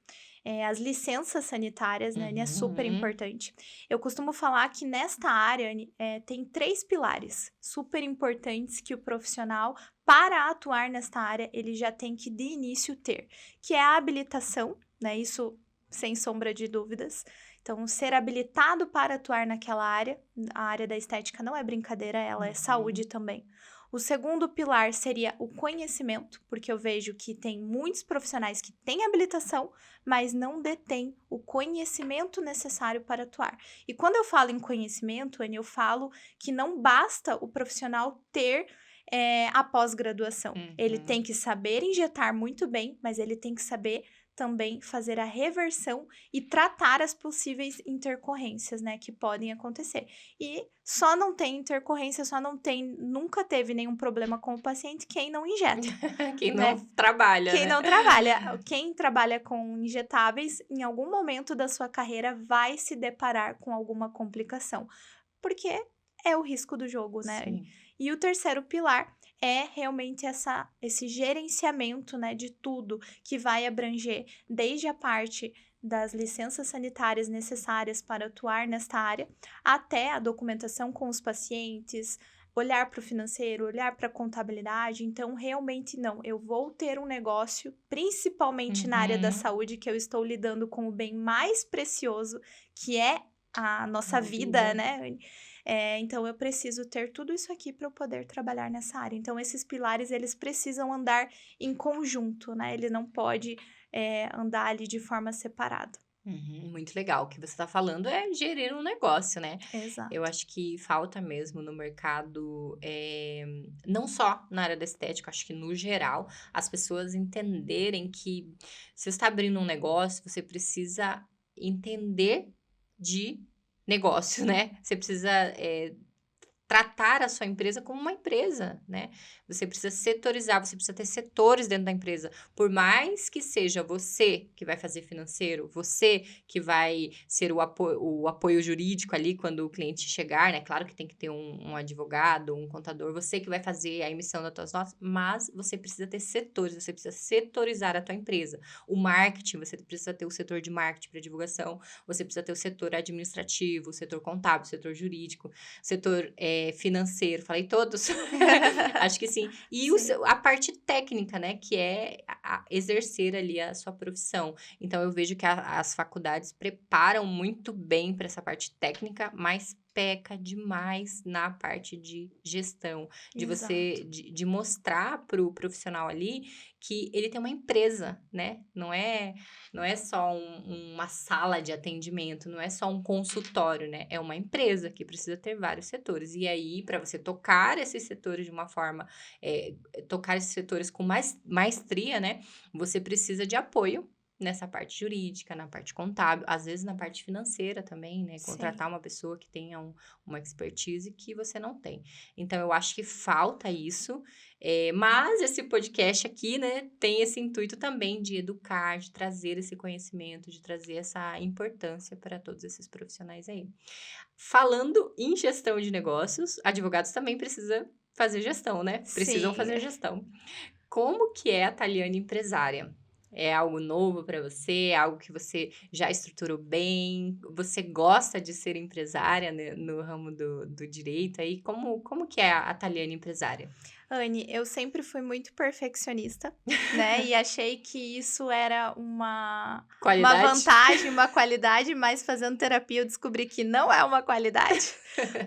as licenças sanitárias, né? Anne, é super Uhum. importante. Eu costumo falar que nesta área, Anne, tem 3 pilares super importantes que o profissional, para atuar nesta área, ele já tem que de início ter, que é a habilitação, né? Isso sem sombra de dúvidas. Então, ser habilitado para atuar naquela área, a área da estética não é brincadeira, ela é saúde Uhum. também. O segundo pilar seria o conhecimento, porque eu vejo que tem muitos profissionais que têm habilitação, mas não detêm o conhecimento necessário para atuar. E quando eu falo em conhecimento, Anny, eu falo que não basta o profissional ter a pós-graduação. Ele tem Uhum. que saber injetar muito bem, mas ele tem que saber também fazer a reversão e tratar as possíveis intercorrências, né, que podem acontecer. E só não tem intercorrência, nunca teve nenhum problema com o paciente quem não injeta, Quem não né? trabalha, Quem né? não trabalha, quem trabalha com injetáveis, em algum momento da sua carreira vai se deparar com alguma complicação, porque é o risco do jogo, né? Sim. E o terceiro pilar é realmente esse gerenciamento, né, de tudo que vai abranger desde a parte das licenças sanitárias necessárias para atuar nesta área, até a documentação com os pacientes, olhar para o financeiro, olhar para a contabilidade. Então, realmente não, eu vou ter um negócio, principalmente na área da Uhum. saúde, que eu estou lidando com o bem mais precioso, que é a nossa A vida, vida. né? Então eu preciso ter tudo isso aqui para eu poder trabalhar nessa área. Então esses pilares eles precisam andar em conjunto, né? Ele não pode andar ali de forma separada. Muito legal. O que você está falando é gerir um negócio, né? Eu Exato. acho que falta mesmo no mercado, não só na área da estética, acho que no geral, as pessoas entenderem que se você está abrindo um negócio, você precisa entender de negócio, né? Você precisa, tratar a sua empresa como uma empresa, né? Você precisa setorizar, você precisa ter setores dentro da empresa. Por mais que seja você que vai fazer financeiro, você que vai ser o apoio jurídico ali quando o cliente chegar, né? Claro que tem que ter um advogado, um contador, você que vai fazer a emissão das tuas notas, mas você precisa ter setores, você precisa setorizar a tua empresa. O marketing, você precisa ter o setor de marketing para divulgação, você precisa ter o setor administrativo, o setor contábil, o setor jurídico, setor financeiro, falei todos? Acho que sim. E Sim. a parte técnica, né, que é exercer ali a sua profissão. Então, eu vejo que as faculdades preparam muito bem para essa parte técnica, mas peca demais na parte de gestão, de Exato. de mostrar para o profissional ali que ele tem uma empresa, né? Não é só uma sala de atendimento, não é só um consultório, né? É uma empresa que precisa ter vários setores. E aí, para você tocar esses setores de uma forma, tocar esses setores com mais maestria, né? Você precisa de apoio. nessa parte jurídica, na parte contábil, às vezes na parte financeira também, né? Sim. Contratar uma pessoa que tenha uma expertise que você não tem. Então, eu acho que falta isso, mas esse podcast aqui, né, tem esse intuito também de educar, de trazer esse conhecimento, de trazer essa importância para todos esses profissionais aí. Falando em gestão de negócios, advogados também precisam fazer gestão, né? Precisam Sim. fazer gestão. Como que é a Taliane empresária? É algo novo para você? É algo que você já estruturou bem? Você gosta de ser empresária, né, no ramo do direito aí? Como que é a Taliane empresária? Anne, eu sempre fui muito perfeccionista, né? E achei que isso era uma Qualidade? vantagem, uma qualidade, mas fazendo terapia eu descobri que não é uma qualidade,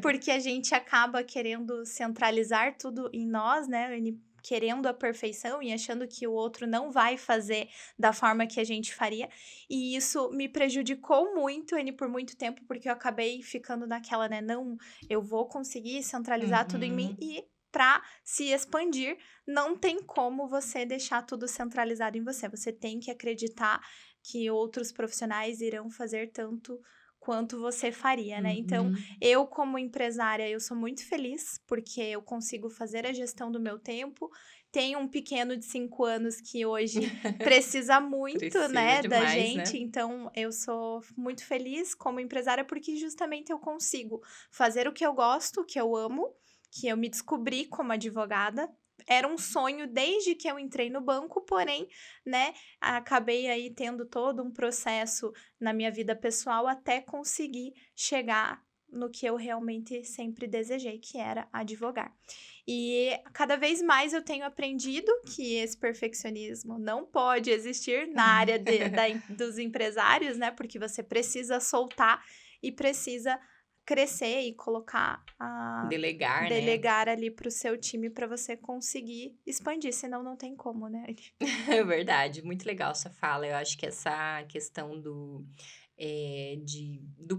porque a gente acaba querendo centralizar tudo em nós, né, Anne? Querendo a perfeição e achando que o outro não vai fazer da forma que a gente faria. E isso me prejudicou muito, Anne, por muito tempo, porque eu acabei ficando naquela, né? Não, eu vou conseguir centralizar tudo em mim Uhum. e para se expandir, não tem como você deixar tudo centralizado em você. Você tem que acreditar que outros profissionais irão fazer tanto quanto você faria, né? Então, Uhum. eu como empresária, eu sou muito feliz porque eu consigo fazer a gestão do meu tempo. Tenho um pequeno de 5 anos que hoje precisa muito, Precisa né, da demais, gente. né? Então, eu sou muito feliz como empresária porque justamente eu consigo fazer o que eu gosto, o que eu amo, que eu me descobri como advogada. Era um sonho desde que eu entrei no banco, porém, né, acabei aí tendo todo um processo na minha vida pessoal até conseguir chegar no que eu realmente sempre desejei, que era advogar. E cada vez mais eu tenho aprendido que esse perfeccionismo não pode existir na área dos empresários, né? Porque você precisa soltar e precisa crescer e colocar Delegar, né? delegar ali para o seu time para você conseguir expandir, senão não tem como, né? É verdade, muito legal sua fala. Eu acho que essa questão do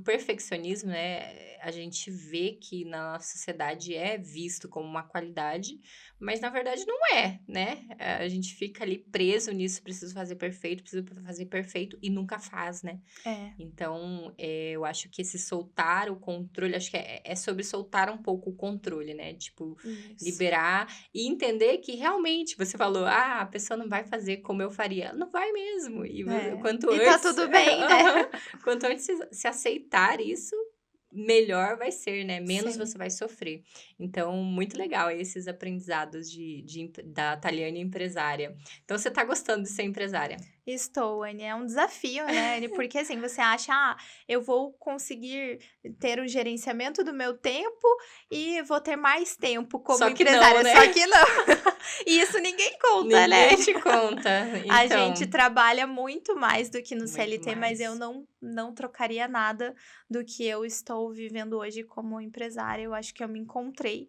perfeccionismo, né? A gente vê que na nossa sociedade é visto como uma qualidade, mas na verdade não é, né? A gente fica ali preso nisso, preciso fazer perfeito e nunca faz, né? É, Então, eu acho que esse soltar o controle, acho que é sobre soltar um pouco o controle, né? Tipo, isso. liberar e entender que realmente você falou: "Ah, a pessoa não vai fazer como eu faria". Não vai mesmo. E É. quanto E tá antes tudo bem, né? quanto antes se aceitar isso, melhor vai ser, né? Menos Sim. você vai sofrer. Então, muito legal esses aprendizados da Taliane empresária. Então, você tá gostando de ser empresária? Estou, Anne. É um desafio, né, Anne? Porque assim, você acha, eu vou conseguir ter o gerenciamento do meu tempo e vou ter mais tempo como Só que não, empresária. né? Só que não. E isso ninguém conta, né? Ninguém te conta. A gente Então, trabalha muito mais do que no muito CLT, mas eu mais. não trocaria nada do que eu estou vivendo hoje como empresária. Eu acho que eu me encontrei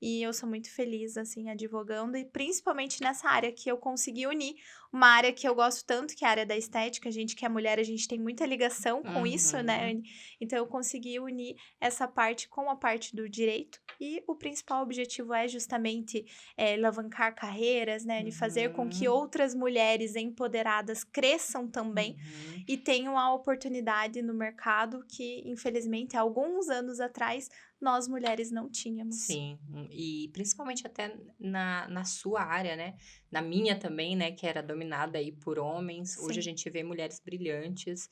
e eu sou muito feliz, assim, advogando, e principalmente nessa área que eu consegui unir uma área que eu gosto tanto, que é a área da estética. A gente que é mulher, a gente tem muita ligação com isso, né, Uhum. Anne? Então eu consegui unir essa parte com a parte do direito, e o principal objetivo é justamente alavancar carreiras, né, de fazer com que Uhum. outras mulheres empoderadas cresçam também Uhum. e tenham a oportunidade no mercado que, infelizmente, há alguns anos atrás, nós mulheres não tínhamos. Sim, e principalmente até na sua área, né, na minha também, né, que era dominada aí por homens, hoje a Sim. gente vê mulheres brilhantes,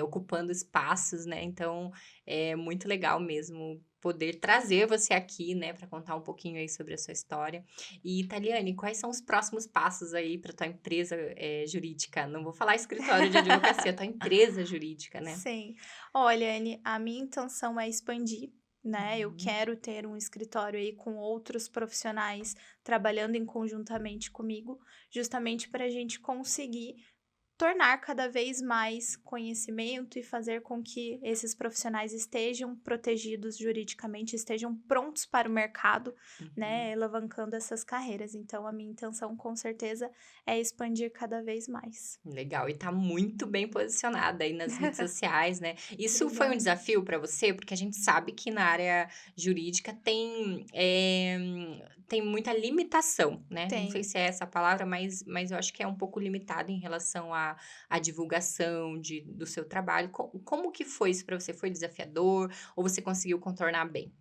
ocupando espaços, né, então é muito legal mesmo poder trazer você aqui, né, para contar um pouquinho aí sobre a sua história. E Taliane, quais são os próximos passos aí para tua empresa, jurídica? Não vou falar escritório de advocacia, tua empresa jurídica, né? Sim. Olha, Anne, a minha intenção é expandir, né? Eu Uhum. quero ter um escritório aí com outros profissionais trabalhando em conjuntamente comigo, justamente para a gente conseguir tornar cada vez mais conhecimento e fazer com que esses profissionais estejam protegidos juridicamente, estejam prontos para o mercado, Uhum. né, alavancando essas carreiras. Então, a minha intenção, com certeza, é expandir cada vez mais. Legal, e tá muito bem posicionada aí nas redes sociais, né. Isso foi um Obrigada. desafio para você? Porque a gente sabe que na área jurídica tem muita limitação, né? Não sei Tem. se é essa a palavra, mas eu acho que é um pouco limitado em relação à divulgação do seu trabalho. Como que foi isso para você? Foi desafiador ou você conseguiu contornar bem?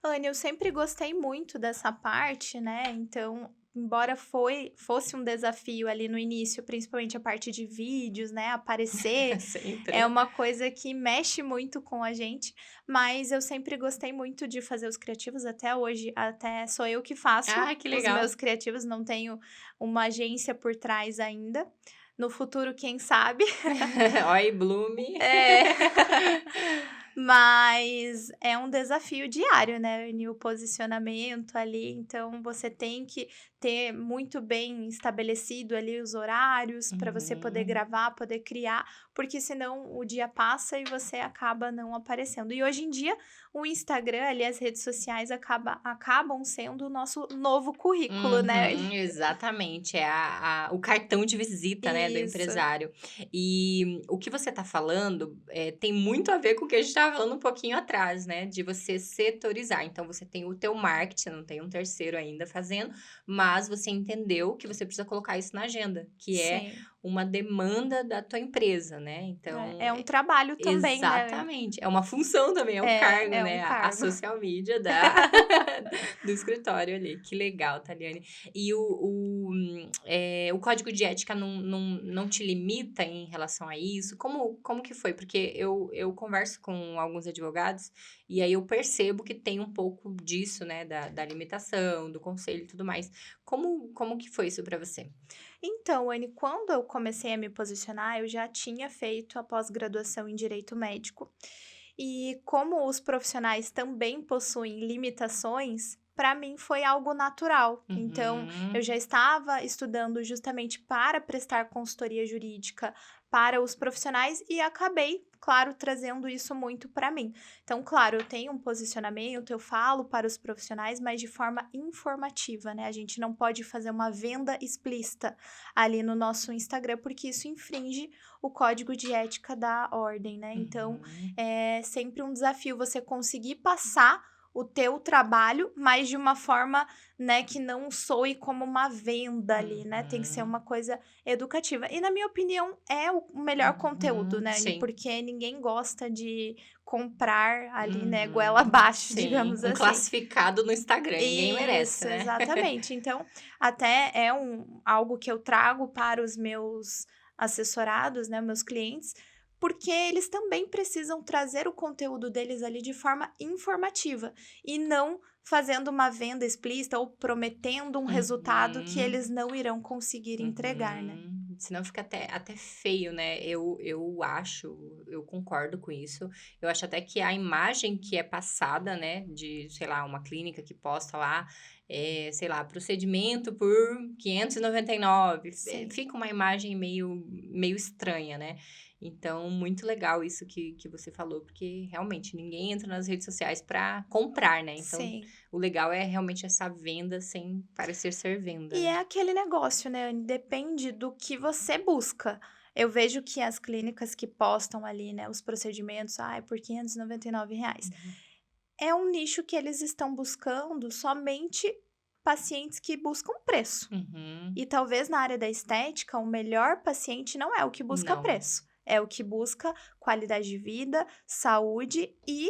Anne, eu sempre gostei muito dessa parte, né, então, embora fosse um desafio ali no início, principalmente a parte de vídeos, né, aparecer, é Sempre. uma coisa que mexe muito com a gente, mas eu sempre gostei muito de fazer os criativos, até hoje, até sou eu que faço Ah, que os meus legal. criativos, não tenho uma agência por trás ainda. No futuro, quem sabe? Oi, Bloom. É. Mas é um desafio diário, né, e o posicionamento ali, então você tem que ter muito bem estabelecido ali os horários para você poder Uhum. gravar, poder criar, porque senão o dia passa e você acaba não aparecendo. E hoje em dia o Instagram, ali as redes sociais acabam sendo o nosso novo currículo, né. Uhum, exatamente, é o cartão de visita, né, do Isso. empresário. E o que você está falando, tem muito a ver com o que a gente estava falando um pouquinho atrás, né, de você setorizar. Então você tem o teu marketing, não tem um terceiro ainda fazendo, mas você entendeu que você precisa colocar isso na agenda, que é Sim. uma demanda da tua empresa, né. É, Então é um trabalho também, né. exatamente, é uma função também, é um É, cargo, é um né, a cargo. social media do escritório ali. Que legal, Taliane. E o código de ética não te limita em relação a isso? Como que foi? Porque eu converso com alguns advogados e aí eu percebo que tem um pouco disso, né, da limitação, do conselho e tudo mais. Como que foi isso para você? Então, Anne, quando eu comecei a me posicionar, eu já tinha feito a pós-graduação em direito médico. E como os profissionais também possuem limitações, para mim foi algo natural. Então, eu Uhum. já estava estudando justamente para prestar consultoria jurídica para os profissionais e acabei, claro, trazendo isso muito para mim. Então, claro, eu tenho um posicionamento, eu falo para os profissionais, mas de forma informativa, né? A gente não pode fazer uma venda explícita ali no nosso Instagram, porque isso infringe o código de ética da ordem, né? Então, Uhum. é sempre um desafio você conseguir passar o teu trabalho, mas de uma forma, né, que não soe como uma venda ali, né? Tem que ser Uhum. uma coisa educativa. E na minha opinião, é o melhor conteúdo, Uhum. né, Anny? Sim. Porque ninguém gosta de comprar ali, né, goela Uhum. abaixo, Sim. digamos Um assim. classificado no Instagram, ninguém merece, Isso, né? exatamente. Então, até é algo que eu trago para os meus assessorados, né, meus clientes, porque eles também precisam trazer o conteúdo deles ali de forma informativa e não fazendo uma venda explícita ou prometendo um resultado que Uhum. eles não irão conseguir entregar, né. Uhum. Senão fica até feio, né. Eu acho, eu concordo com isso. Eu acho até que a imagem que é passada, né, de, sei lá, uma clínica que posta lá, sei lá, procedimento por 599, Sim. fica uma imagem meio estranha, né. Então, muito legal isso que você falou, porque realmente ninguém entra nas redes sociais para comprar, né. Então, Sim. o legal é realmente essa venda sem parecer ser venda, E né. é aquele negócio, né, depende do que você busca. Eu vejo que as clínicas que postam ali, né, os procedimentos, ai, por R$ 599. Uhum. É um nicho que eles estão buscando somente pacientes que buscam preço. Uhum. E talvez na área da estética, o melhor paciente não é o que busca Não. preço, é o que busca qualidade de vida, saúde e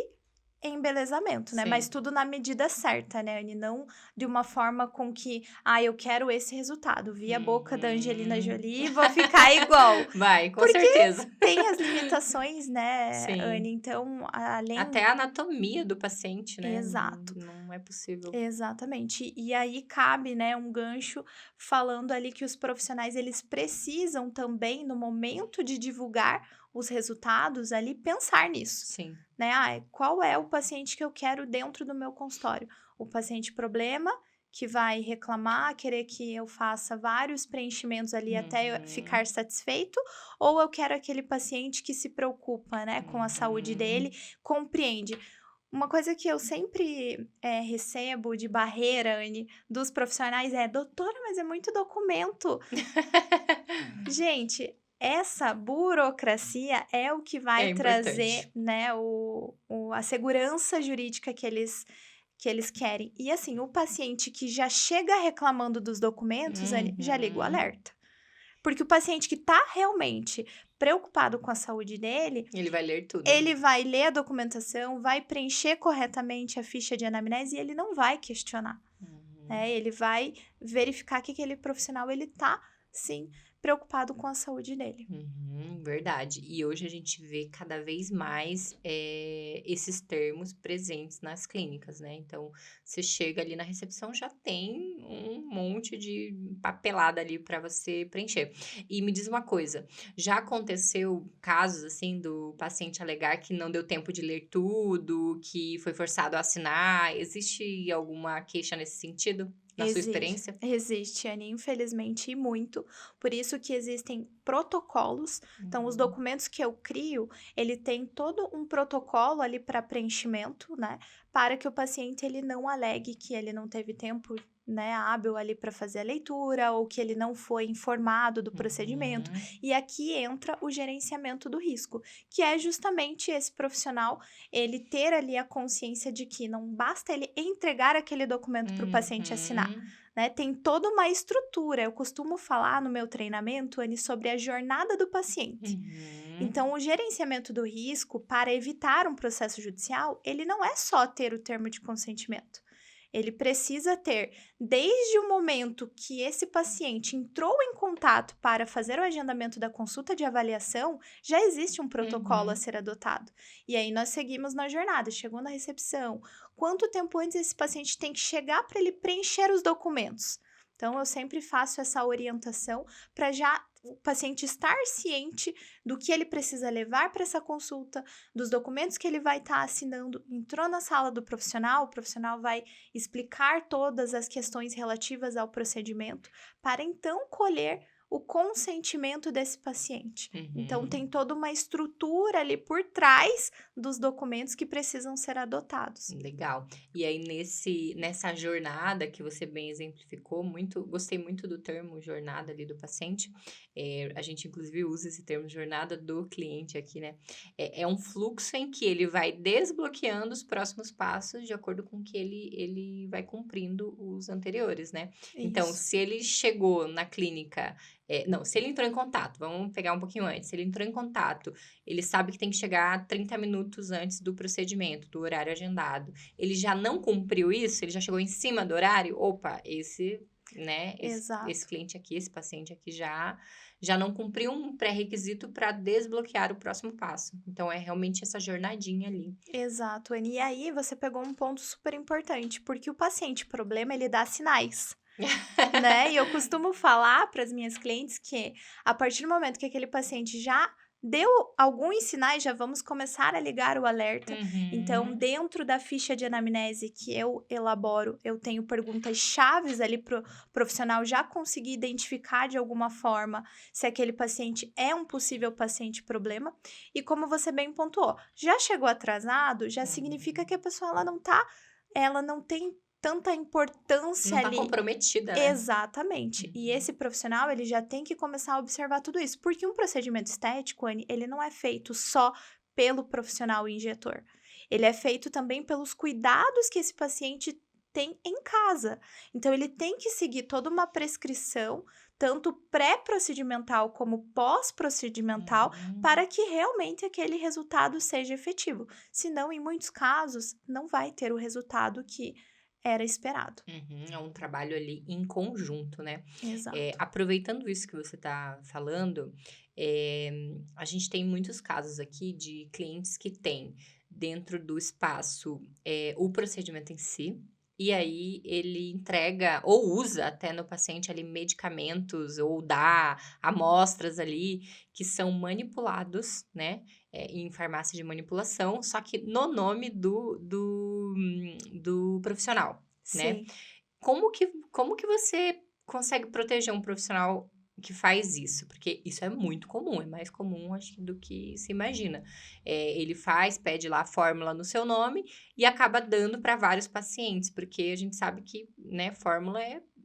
embelezamento, né, mas Sim. tudo na medida certa, né, e não de uma forma com que: "Ah, eu quero esse resultado, vi a boca da Angelina Uhum. Jolie e vou ficar igual", Vai, com porque certeza. tem as limitações, né, Anne, Sim. então Até além a anatomia do paciente, né, exato. não é possível. Exatamente. E aí cabe, né, um gancho falando ali que os profissionais eles precisam também no momento de divulgar os resultados ali pensar nisso, Sim. né? Ah, qual é o paciente que eu quero dentro do meu consultório? O paciente problema que vai reclamar, querer que eu faça vários preenchimentos ali até eu ficar Uhum. satisfeito, ou eu quero aquele paciente que se preocupa, né, com a saúde dele, Uhum. compreende. Uma coisa que eu sempre, recebo de barreira, Anne, dos profissionais é: "Doutora, mas é muito documento". Gente, essa burocracia é o que É vai importante. trazer, né, a segurança jurídica que eles que eles querem. E assim, o paciente que já chega reclamando dos documentos, ele já liga o Uhum. alerta. Porque o paciente que está realmente preocupado com a saúde dele, Ele vai ler tudo ali. ele vai ler a documentação, vai preencher corretamente a ficha de anamnese e ele não vai questionar. Uhum. Ele vai verificar que aquele profissional, ele tá, sim, preocupado com a saúde dele. Verdade. E hoje a gente vê cada vez mais esses termos presentes nas clínicas, né? Então, você chega ali na recepção, já tem um monte de papelada ali para você preencher. E me diz uma coisa, já aconteceu casos assim do paciente alegar que não deu tempo de ler tudo, que foi forçado a assinar? Existe alguma queixa nesse sentido, na sua experiência? Existe, Anne, infelizmente, e muito. Por isso que existem protocolos. Então, os Uhum. documentos que eu crio, ele tem todo um protocolo ali para preenchimento, né? Para que o paciente ele não alegue que ele não teve tempo, né, hábil ali para fazer a leitura ou que ele não foi informado do procedimento. Uhum. E aqui entra o gerenciamento do risco, que é justamente esse profissional ele ter ali a consciência de que não basta ele entregar aquele documento para o paciente assinar, Uhum. né? Tem toda uma estrutura. Eu costumo falar no meu treinamento, Anne, sobre a jornada do paciente. Uhum. Então, o gerenciamento do risco para evitar um processo judicial, ele não é só ter o termo de consentimento. Ele precisa ter, desde o momento que esse paciente entrou em contato para fazer o agendamento da consulta de avaliação, já existe um protocolo a Uhum. ser adotado. E aí nós seguimos na jornada, chegou na recepção. Quanto tempo antes esse paciente tem que chegar para ele preencher os documentos? Então, eu sempre faço essa orientação para já o paciente estar ciente do que ele precisa levar para essa consulta, dos documentos que ele vai estar assinando. Entrou na sala do profissional, o profissional vai explicar todas as questões relativas ao procedimento, para então colher o consentimento desse paciente. Então, Uhum. tem toda uma estrutura ali por trás dos documentos que precisam ser adotados. Legal. E aí nessa jornada que você bem exemplificou, gostei muito do termo jornada ali do paciente. A gente inclusive usa esse termo jornada do cliente aqui, né? É um fluxo em que ele vai desbloqueando os próximos passos de acordo com que ele vai cumprindo os anteriores, né? Então, Isso. se ele chegou na clínica, não, se ele entrou em contato, vamos pegar um pouquinho antes. Se ele entrou em contato, ele sabe que tem que chegar 30 minutos antes do procedimento, do horário agendado. Ele já não cumpriu isso? Ele já chegou em cima do horário? Opa, esse Exato. cliente aqui, esse paciente aqui já não cumpriu um pré-requisito para desbloquear o próximo passo. Então, é realmente essa jornadinha ali. Exato, Anny. E aí você pegou um ponto super importante, porque o paciente problema, ele dá sinais, né? E eu costumo falar para as minhas clientes que a partir do momento que aquele paciente já deu alguns sinais, já vamos começar a ligar o alerta. Então, Uhum. dentro da ficha de anamnese que eu elaboro, eu tenho perguntas chaves ali para o profissional já conseguir identificar de alguma forma se aquele paciente é um possível paciente problema. E como você bem pontuou, já chegou atrasado, já significa que a pessoa ela não tem tanta importância Não tá ali. comprometida, né? Exatamente. E Uhum. esse profissional, ele já tem que começar a observar tudo isso, porque um procedimento estético, Anny, ele não é feito só pelo profissional injetor. Ele é feito também pelos cuidados que esse paciente tem em casa. Então, ele tem que seguir toda uma prescrição, tanto pré-procedimental como pós-procedimental, Uhum. para que realmente aquele resultado seja efetivo. Senão, em muitos casos, não vai ter o resultado que era esperado. Uhum, é um trabalho ali em conjunto, né? Exato. Aproveitando isso que você está falando, a gente tem muitos casos aqui de clientes que têm dentro do espaço o procedimento em si, e aí ele entrega ou usa até no paciente ali medicamentos ou dá amostras ali que são manipulados, né? Em farmácia de manipulação, só que no nome do profissional, né? Sim. Como que você consegue proteger um profissional que faz isso? Porque isso é muito comum, é mais comum, acho que, do que se imagina. Ele pede lá a fórmula no seu nome e acaba dando para vários pacientes, porque a gente sabe que, né, fórmula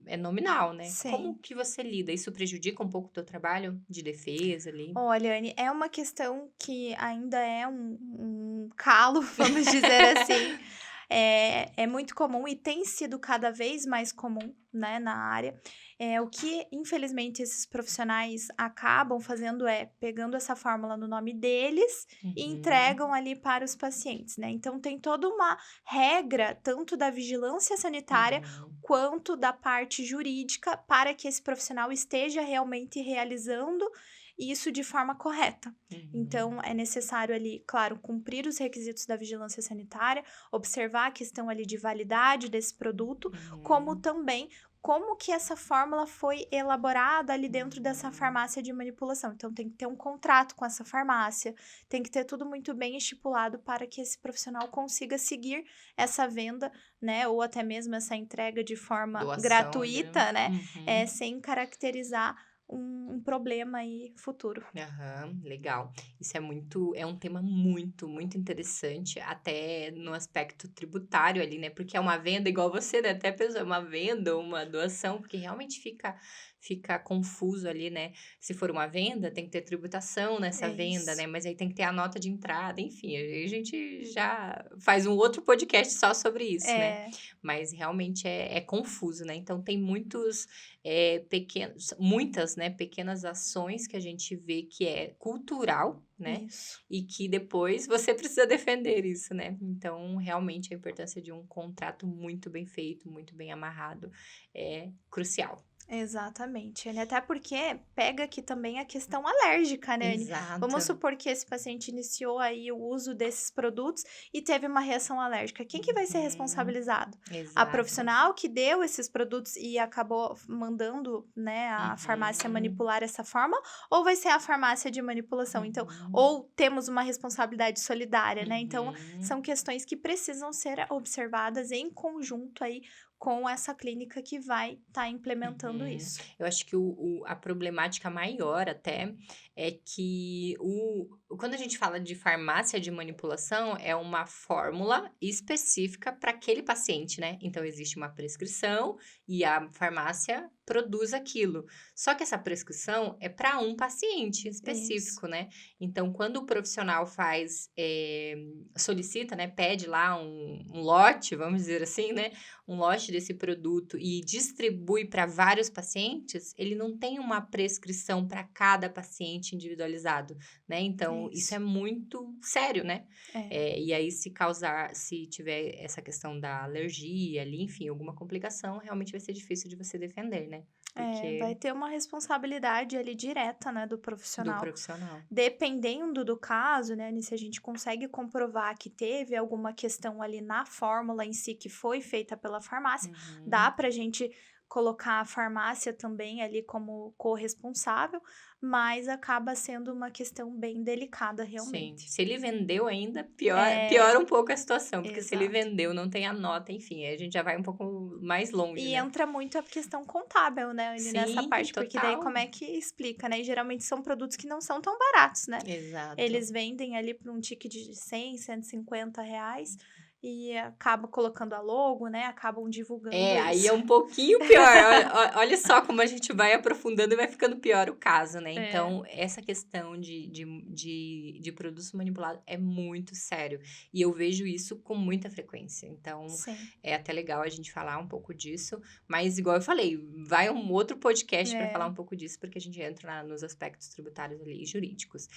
é nominal, né? Como Sim. que você lida? Isso prejudica um pouco o teu trabalho de defesa ali? Olha, Anne, é uma questão que ainda é um calo, vamos dizer assim, é muito comum e tem sido cada vez mais comum, né, na área. O que, infelizmente, esses profissionais acabam fazendo é pegando essa fórmula no nome deles e Uhum, entregam ali para os pacientes, né? Então, tem toda uma regra, tanto da vigilância sanitária uhum, quanto da parte jurídica, para que esse profissional esteja realmente realizando isso de forma correta. uhum, Então, é necessário ali, claro, cumprir os requisitos da vigilância sanitária, observar a questão ali de validade desse produto, como uhum, também como que essa fórmula foi elaborada ali dentro dessa uhum. farmácia de manipulação. Então, tem que ter um contrato com essa farmácia, tem que ter tudo muito bem estipulado para que esse profissional consiga seguir essa venda, né, ou até mesmo essa entrega de forma Doação ali, né? gratuita, né, Uhum. sem caracterizar um problema aí futuro. Aham, legal. Isso é um tema muito, muito interessante, até no aspecto tributário ali, né? Porque é uma venda, igual você, né? Até pensou, é uma venda ou uma doação, porque realmente fica confuso ali, né? Se for uma venda, tem que ter tributação nessa É venda, isso. né? Mas aí tem que ter a nota de entrada, enfim, aí a gente já faz um outro podcast só sobre isso, né? É, Mas realmente é confuso, né? Então tem muitas, né, pequenas ações que a gente vê que é cultural, né, isso. e que depois você precisa defender isso, né. Então, realmente, a importância de um contrato muito bem feito, muito bem amarrado, é crucial. Exatamente, Anne. Até porque pega aqui também a questão alérgica, né, Anne? Vamos Exato. supor que esse paciente iniciou aí o uso desses produtos e teve uma reação alérgica. Quem que vai ser Uhum. responsabilizado? A Exato. profissional que deu esses produtos e acabou mandando, né, a farmácia Uhum. manipular essa forma, ou vai ser a farmácia de manipulação? Então, Uhum. ou temos uma responsabilidade solidária, né? Então, Uhum. são questões que precisam ser observadas em conjunto aí com essa clínica que vai estar implementando Uhum. isso. Eu acho que a problemática maior até é que quando a gente fala de farmácia de manipulação, é uma fórmula específica para aquele paciente, né? Então, existe uma prescrição e a farmácia produz aquilo. Só que essa prescrição é para um paciente Isso, específico, né? Então, quando o profissional solicita, né? Pede lá um lote, vamos dizer assim, né? Um lote desse produto e distribui para vários pacientes, ele não tem uma prescrição para cada paciente individualizado, né? Então, isso isso. é muito sério, né? É. E aí, se tiver essa questão da alergia ali, enfim, alguma complicação, realmente vai ser difícil de você defender, né? Vai Porque ter uma responsabilidade ali direta, né, do do profissional. profissional. Dependendo do caso, né, se a gente consegue comprovar que teve alguma questão ali na fórmula em si que foi feita pela farmácia, dá Uhum. para a gente colocar a farmácia também ali como corresponsável, mas acaba sendo uma questão bem delicada Sim, realmente. se ele vendeu ainda, É, piora um pouco a situação, porque se ele exato. vendeu, não tem a nota, enfim, aí a gente já vai um pouco mais longe, E né. entra muito a questão contábil, né, ali nessa Sim, parte, porque daí total. como é que explica, né, e geralmente são produtos que não são tão baratos, né. Exato. Eles vendem ali por um ticket de 100, R$ 150 e acaba colocando a logo, né, acabam divulgando Aí isso. é um pouquinho pior. Olha só como a gente vai aprofundando e vai ficando pior o caso, né. É, Então, essa questão de produtos manipulados é muito sério, e eu vejo isso com muita frequência. Então, sim. é até legal a gente falar um pouco disso, mas igual eu falei, vai um outro podcast para falar É. um pouco disso, porque a gente entra nos aspectos tributários ali e jurídicos.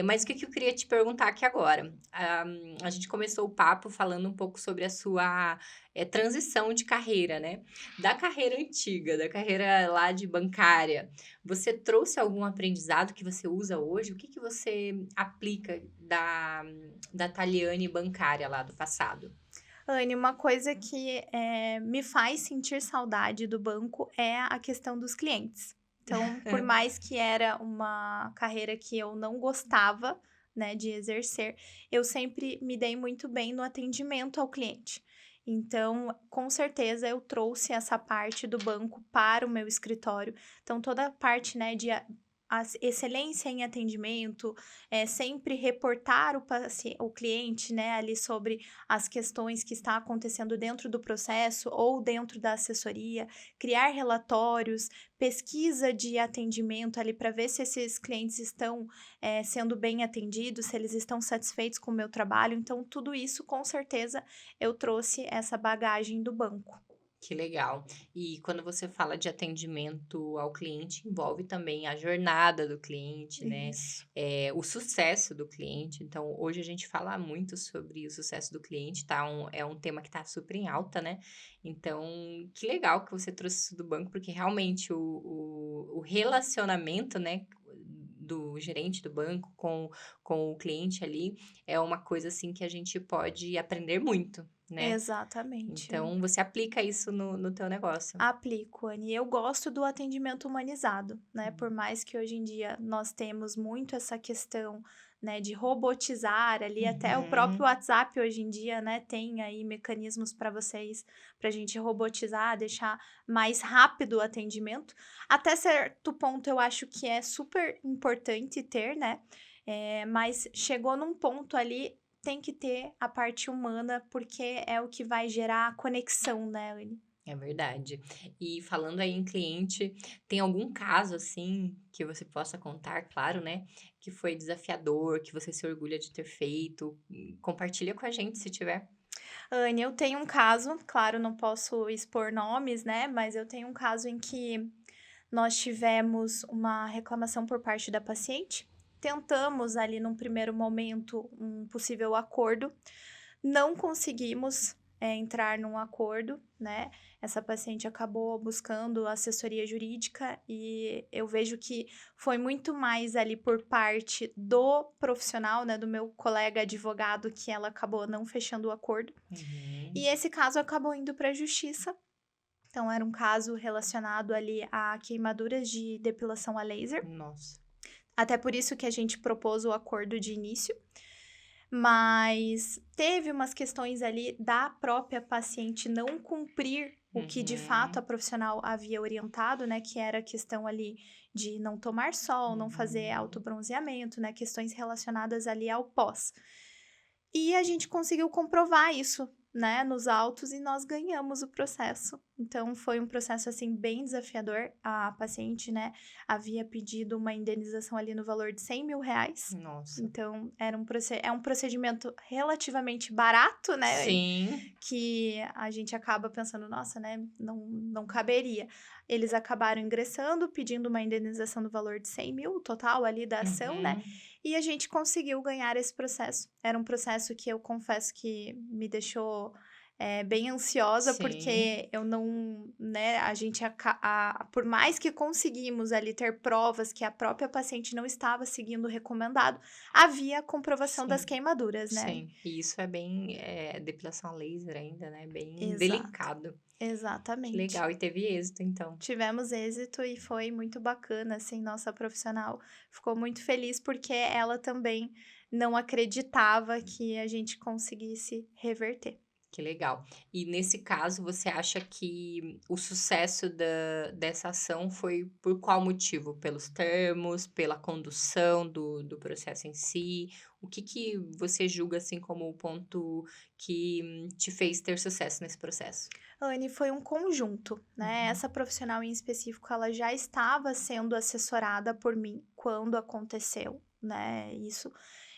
Mas o que que eu queria te perguntar aqui agora? A gente começou o papo falando um pouco sobre a sua transição de carreira, né. Da carreira antiga, da carreira lá de bancária, você trouxe algum aprendizado que você usa hoje? O que que você aplica da Taliane bancária lá do passado? Anne, uma coisa que, me faz sentir saudade do banco é a questão dos clientes. Então, por mais que era uma carreira que eu não gostava, né, de exercer, eu sempre me dei muito bem no atendimento ao cliente. Então, com certeza eu trouxe essa parte do banco para o meu escritório. Então, toda a parte, né, de a excelência em atendimento, sempre reportar o cliente, né, ali sobre as questões que está acontecendo dentro do processo ou dentro da assessoria, criar relatórios, pesquisa de atendimento ali para ver se esses clientes estão, sendo bem atendidos, se eles estão satisfeitos com o meu trabalho. Então, tudo isso, com certeza, eu trouxe essa bagagem do banco. Que legal. E quando você fala de atendimento ao cliente, envolve também a jornada do cliente, né? Isso. O sucesso do cliente. Então, hoje a gente fala muito sobre o sucesso do cliente, tá? É um tema que está super em alta, né? Então, que legal que você trouxe isso do banco, porque realmente o relacionamento, né? Do gerente do banco com o cliente ali é uma coisa assim que a gente pode aprender muito, né? Exatamente, Anne. Então, você aplica isso no teu negócio. Aplico, Anne. Eu gosto do atendimento humanizado, né? Por Hum. mais que hoje em dia nós temos muito essa questão, né, de robotizar ali, até o próprio Uhum. WhatsApp hoje em dia, né, tem aí mecanismos para vocês, para a gente robotizar, deixar mais rápido o atendimento. Até certo ponto eu acho que é super importante ter, né? Mas chegou num ponto ali, tem que ter a parte humana, porque é o que vai gerar a conexão, né, Anne? É verdade. E falando aí em cliente, tem algum caso, assim, que você possa contar, claro, né, que foi desafiador, que você se orgulha de ter feito? Compartilha com a gente se tiver. Anne, eu tenho um caso, claro, não posso expor nomes, né? Mas eu tenho um caso em que nós tivemos uma reclamação por parte da paciente. Tentamos ali num primeiro momento um possível acordo, não conseguimos, entrar num acordo, né, essa paciente acabou buscando assessoria jurídica e eu vejo que foi muito mais ali por parte do profissional, né, do meu colega advogado, que ela acabou não fechando o acordo. E Uhum. esse caso acabou indo para a justiça. Então era um caso relacionado ali a queimaduras de depilação a laser. Nossa. Até por isso que a gente propôs o acordo de início. Mas teve umas questões ali da própria paciente não cumprir o que de fato a Uhum. profissional havia orientado, né, que era a questão ali de não tomar sol, não fazer Uhum. autobronzeamento, né, questões relacionadas ali ao pós. E a gente conseguiu comprovar isso, né, nos autos e nós ganhamos o processo. Então foi um processo assim bem desafiador. A paciente, né, havia pedido uma indenização ali no valor de R$ 100.000. Nossa. Então é um procedimento relativamente barato, né, Sim. que a gente acaba pensando: "Nossa, né, não caberia". Eles acabaram ingressando, pedindo uma indenização no valor de 100.000, o total ali da ação, né, Uhum. e a gente conseguiu ganhar esse processo. Era um processo que eu confesso que me deixou, bem ansiosa, Sim. porque eu não, né, a gente por mais que conseguimos ali ter provas que a própria paciente não estava seguindo o recomendado, havia a comprovação das Sim. queimaduras, né. Sim. E isso é bem, depilação a laser ainda, né, bem Exato, delicado. Que exatamente. legal. E teve êxito, então. Tivemos êxito e foi muito bacana, assim, nossa profissional ficou muito feliz, porque ela também não acreditava que a gente conseguisse reverter. Que legal. E nesse caso, você acha que o sucesso dessa ação foi por qual motivo? Pelos termos, pela condução do processo em si? O que você julga assim como o ponto que te fez ter sucesso nesse processo? Anne, foi um conjunto, né? Uhum. Essa profissional em específico, ela já estava sendo assessorada por mim quando aconteceu, né? Isso.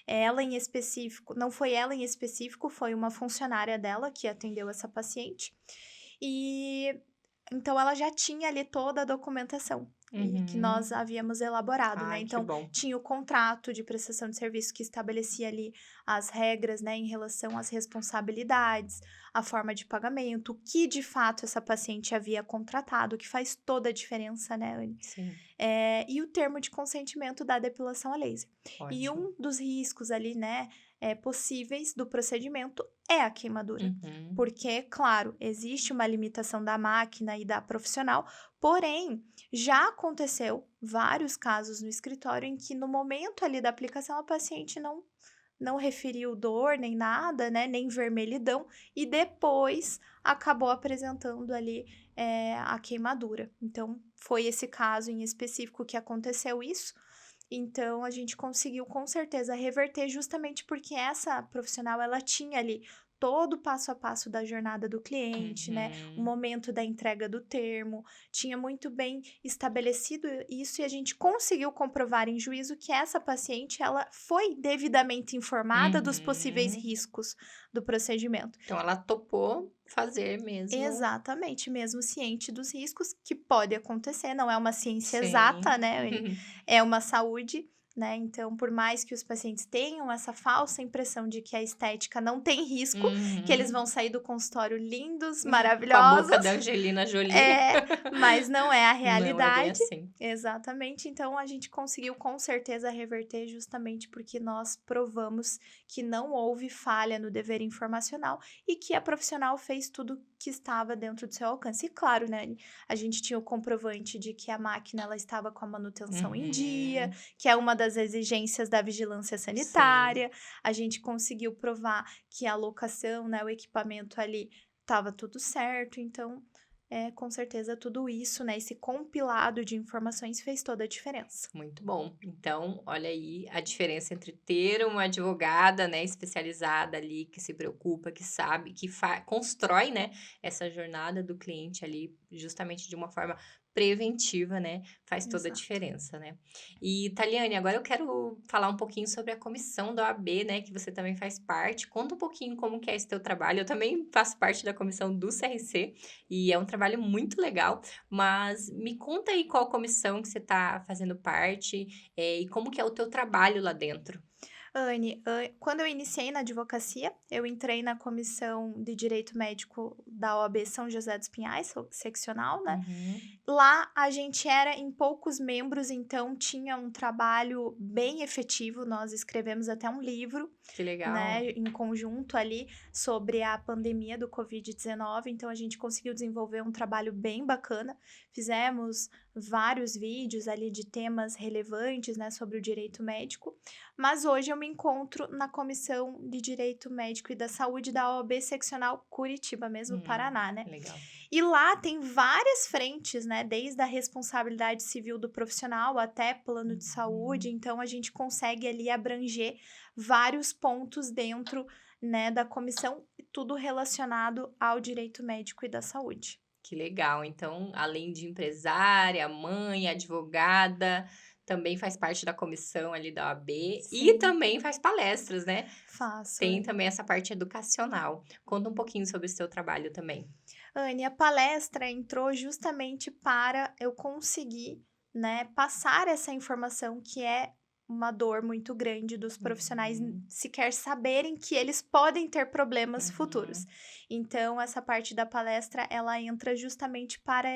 Ela em específico, não foi ela em específico, foi uma funcionária dela que atendeu essa paciente. E então ela já tinha ali toda a documentação e que nós Uhum. havíamos elaborado, né? Ai, que Então bom. tinha o contrato de prestação de serviço que estabelecia ali as regras, né, em relação às responsabilidades, a forma de pagamento, o que de fato essa paciente havia contratado, que faz toda a diferença, né, Anne? Sim, E o termo de consentimento da depilação a laser. E ótimo. um dos riscos ali, né, possíveis do procedimento é a queimadura. Uhum. Porque, claro, existe uma limitação da máquina e da profissional, porém, já aconteceu vários casos no escritório em que no momento ali da aplicação a paciente não referiu dor nem nada, né, nem vermelhidão, e depois acabou apresentando ali, a queimadura. Então, foi esse caso em específico que aconteceu isso. Então, a gente conseguiu com certeza reverter justamente porque essa profissional, ela tinha ali todo o passo a passo da jornada do cliente, né? O Uhum. momento da entrega do termo, tinha muito bem estabelecido isso e a gente conseguiu comprovar em juízo que essa paciente, ela foi devidamente informada dos possíveis Uhum. riscos do procedimento. Então ela topou fazer mesmo. Exatamente, mesmo ciente dos riscos que pode acontecer, não é uma ciência Sim. exata, né? É uma saúde, né? Então, por mais que os pacientes tenham essa falsa impressão de que a estética não tem risco, que eles vão Uhum. sair do consultório lindos, Com a boca maravilhosos, da Angelina Jolie. é, mas não é a Não é bem realidade. assim. Exatamente. Então, a gente conseguiu com certeza reverter justamente porque nós provamos que não houve falha no dever informacional e que a profissional fez tudo que estava dentro do seu alcance. E claro, né, a gente tinha o comprovante de que a máquina ela estava com a manutenção em dia, Uhum. que é uma das exigências da vigilância Sim. sanitária. A gente conseguiu provar que a locação, né, o equipamento ali estava tudo certo. Então, com certeza tudo isso, né, esse compilado de informações fez toda a diferença. Muito bom. Então, olha aí a diferença entre ter uma advogada, né, especializada ali, que se preocupa, que sabe, que constrói, né, essa jornada do cliente ali, justamente de uma forma preventiva, né, faz toda a Exato. diferença, né. E, Taliane, agora eu quero falar um pouquinho sobre a comissão da OAB, né, que você também faz parte. Conta um pouquinho como que é esse teu trabalho. Eu também faço parte da comissão do CRC e é um trabalho muito legal. Mas me conta aí qual comissão que você está fazendo parte, e como que é o teu trabalho lá dentro. Anne, quando eu iniciei na advocacia, eu entrei na comissão de direito médico da OAB São José dos Pinhais, seccional, né? Uhum. Lá a gente era em poucos membros, então tinha um trabalho bem efetivo. Nós escrevemos até um livro, Que legal. né, em conjunto ali sobre a pandemia do Covid-19. Então a gente conseguiu desenvolver um trabalho bem bacana. Fizemos vários vídeos ali de temas relevantes, né, sobre o direito médico. Mas hoje eu me encontro na Comissão de Direito Médico e da Saúde da OAB Seccional Curitiba, mesmo Paraná, né? Legal. E lá tem várias frentes, né? Desde a responsabilidade civil do profissional até plano de saúde. Uhum. Então, a gente consegue ali abranger vários pontos dentro, né, da comissão, tudo relacionado ao direito médico e da saúde. Que legal. Então, além de empresária, mãe, advogada, também faz parte da comissão ali da OAB e Sim, também faz palestras, né. faço, Tem Anne. também essa parte educacional. Conta um pouquinho sobre o seu trabalho também. Anne, a palestra entrou justamente para eu conseguir, né, passar essa informação que é uma dor muito grande dos profissionais Uhum. sequer saberem que eles podem ter problemas futuros. Uhum. Então, essa parte da palestra, ela entra justamente para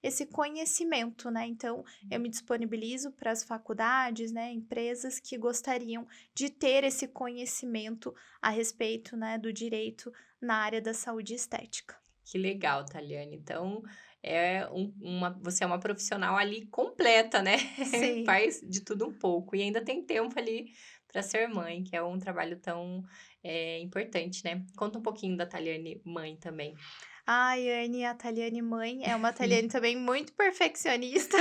esse conhecimento, né? Então, eu me disponibilizo para as faculdades, né, empresas que gostariam de ter esse conhecimento a respeito, né, do direito na área da saúde estética. Que legal, Taliane. Então, você é uma profissional ali completa, né? Sim. Faz de tudo um pouco e ainda tem tempo ali para ser mãe, que é um trabalho tão, importante, né? Conta um pouquinho da Taliane mãe também. Ai, Anne, a Taliane mãe é uma Taliane também muito perfeccionista.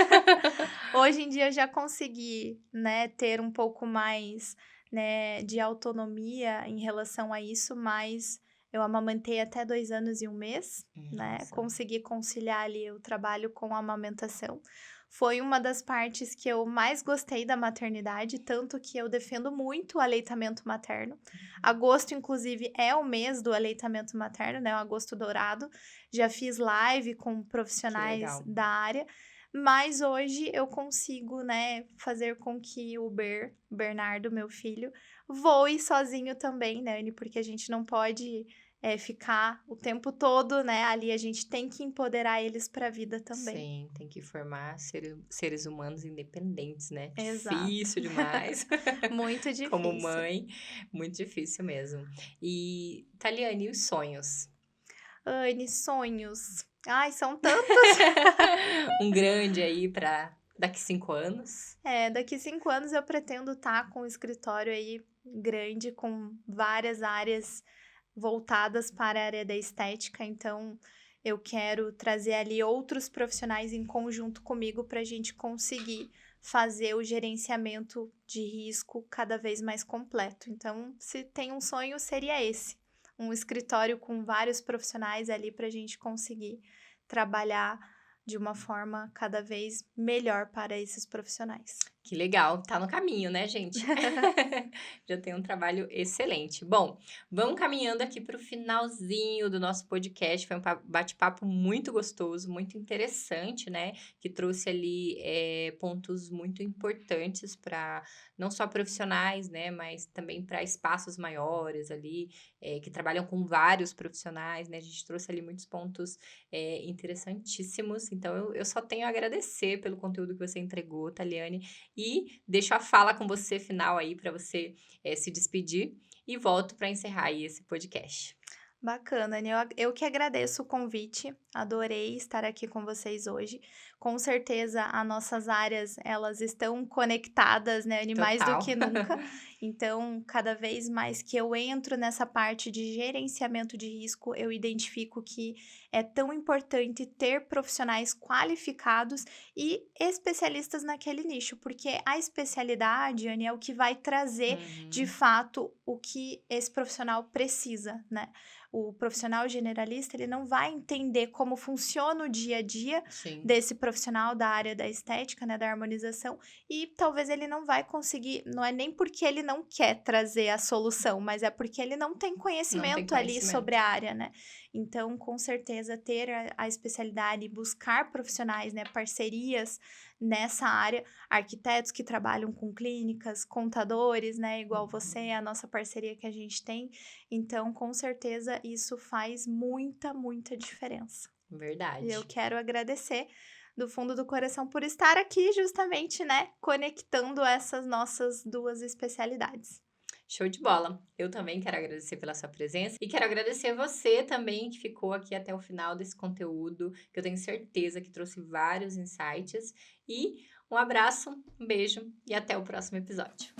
Hoje em dia eu já consegui, né, ter um pouco mais, né, de autonomia em relação a isso, mas eu amamantei até 2 anos e 1 mês, né, Nossa. consegui conciliar ali o trabalho com a amamentação. Foi uma das partes que eu mais gostei da maternidade, tanto que eu defendo muito o aleitamento materno. Agosto, inclusive, é o mês do aleitamento materno, né, o agosto dourado. Já fiz live com Que profissionais legal. da área, mas hoje eu consigo, né, fazer com que o Bernardo, meu filho, voe sozinho também, né, Anne, porque a gente não pode, ficar o tempo todo, né, ali, a gente tem que empoderar eles para a vida também. Sim, tem que formar seres humanos independentes, né? Exato. Difícil demais. Muito Como difícil. mãe, muito difícil mesmo. E, Taliane, e os sonhos? Anne, sonhos. Ai, são tantos. Um grande aí para daqui 5 anos. Daqui 5 anos eu pretendo estar com um escritório aí grande, com várias áreas voltadas para a área da estética. Então, eu quero trazer ali outros profissionais em conjunto comigo para a gente conseguir fazer o gerenciamento de risco cada vez mais completo. Então, se tem um sonho, seria esse. Um escritório com vários profissionais ali para a gente conseguir trabalhar de uma forma cada vez melhor para esses profissionais. Que legal, tá no caminho, né, gente? Já tem um trabalho excelente. Bom, vamos caminhando aqui para o finalzinho do nosso podcast. Foi um bate-papo muito gostoso, muito interessante, né? Que trouxe ali pontos muito importantes para não só profissionais, né? Mas também para espaços maiores ali, que trabalham com vários profissionais, né? A gente trouxe ali muitos pontos interessantíssimos. Então, eu só tenho a agradecer pelo conteúdo que você entregou, Taliane. E deixo a fala com você final aí para você se despedir e volto para encerrar aí esse podcast. Bacana, Anny. Eu que agradeço o convite, adorei estar aqui com vocês hoje. Com certeza, as nossas áreas, elas estão conectadas, né, Anny, mais do Total. que nunca. Então, cada vez mais que eu entro nessa parte de gerenciamento de risco, eu identifico que é tão importante ter profissionais qualificados e especialistas naquele nicho, porque a especialidade, Anny, é o que vai trazer, de Uhum. fato, o que esse profissional precisa, né? O profissional generalista, ele não vai entender como funciona o dia a dia Sim, desse profissional da área da estética, né, da harmonização, e talvez ele não vai conseguir, não é nem porque ele não quer trazer a solução, mas é porque ele não tem não tem conhecimento ali sobre conhecimento. a área, né? Então, com certeza, ter a especialidade e buscar profissionais, né, parcerias nessa área, arquitetos que trabalham com clínicas, contadores, né, igual você, a nossa parceria que a gente tem. Então, com certeza, isso faz muita, muita diferença. E eu Verdade. quero agradecer do fundo do coração por estar aqui justamente, né, conectando essas nossas duas especialidades. Show de bola. Eu também quero agradecer pela sua presença e quero agradecer você também que ficou aqui até o final desse conteúdo, que eu tenho certeza que trouxe vários insights. E um abraço, um beijo e até o próximo episódio.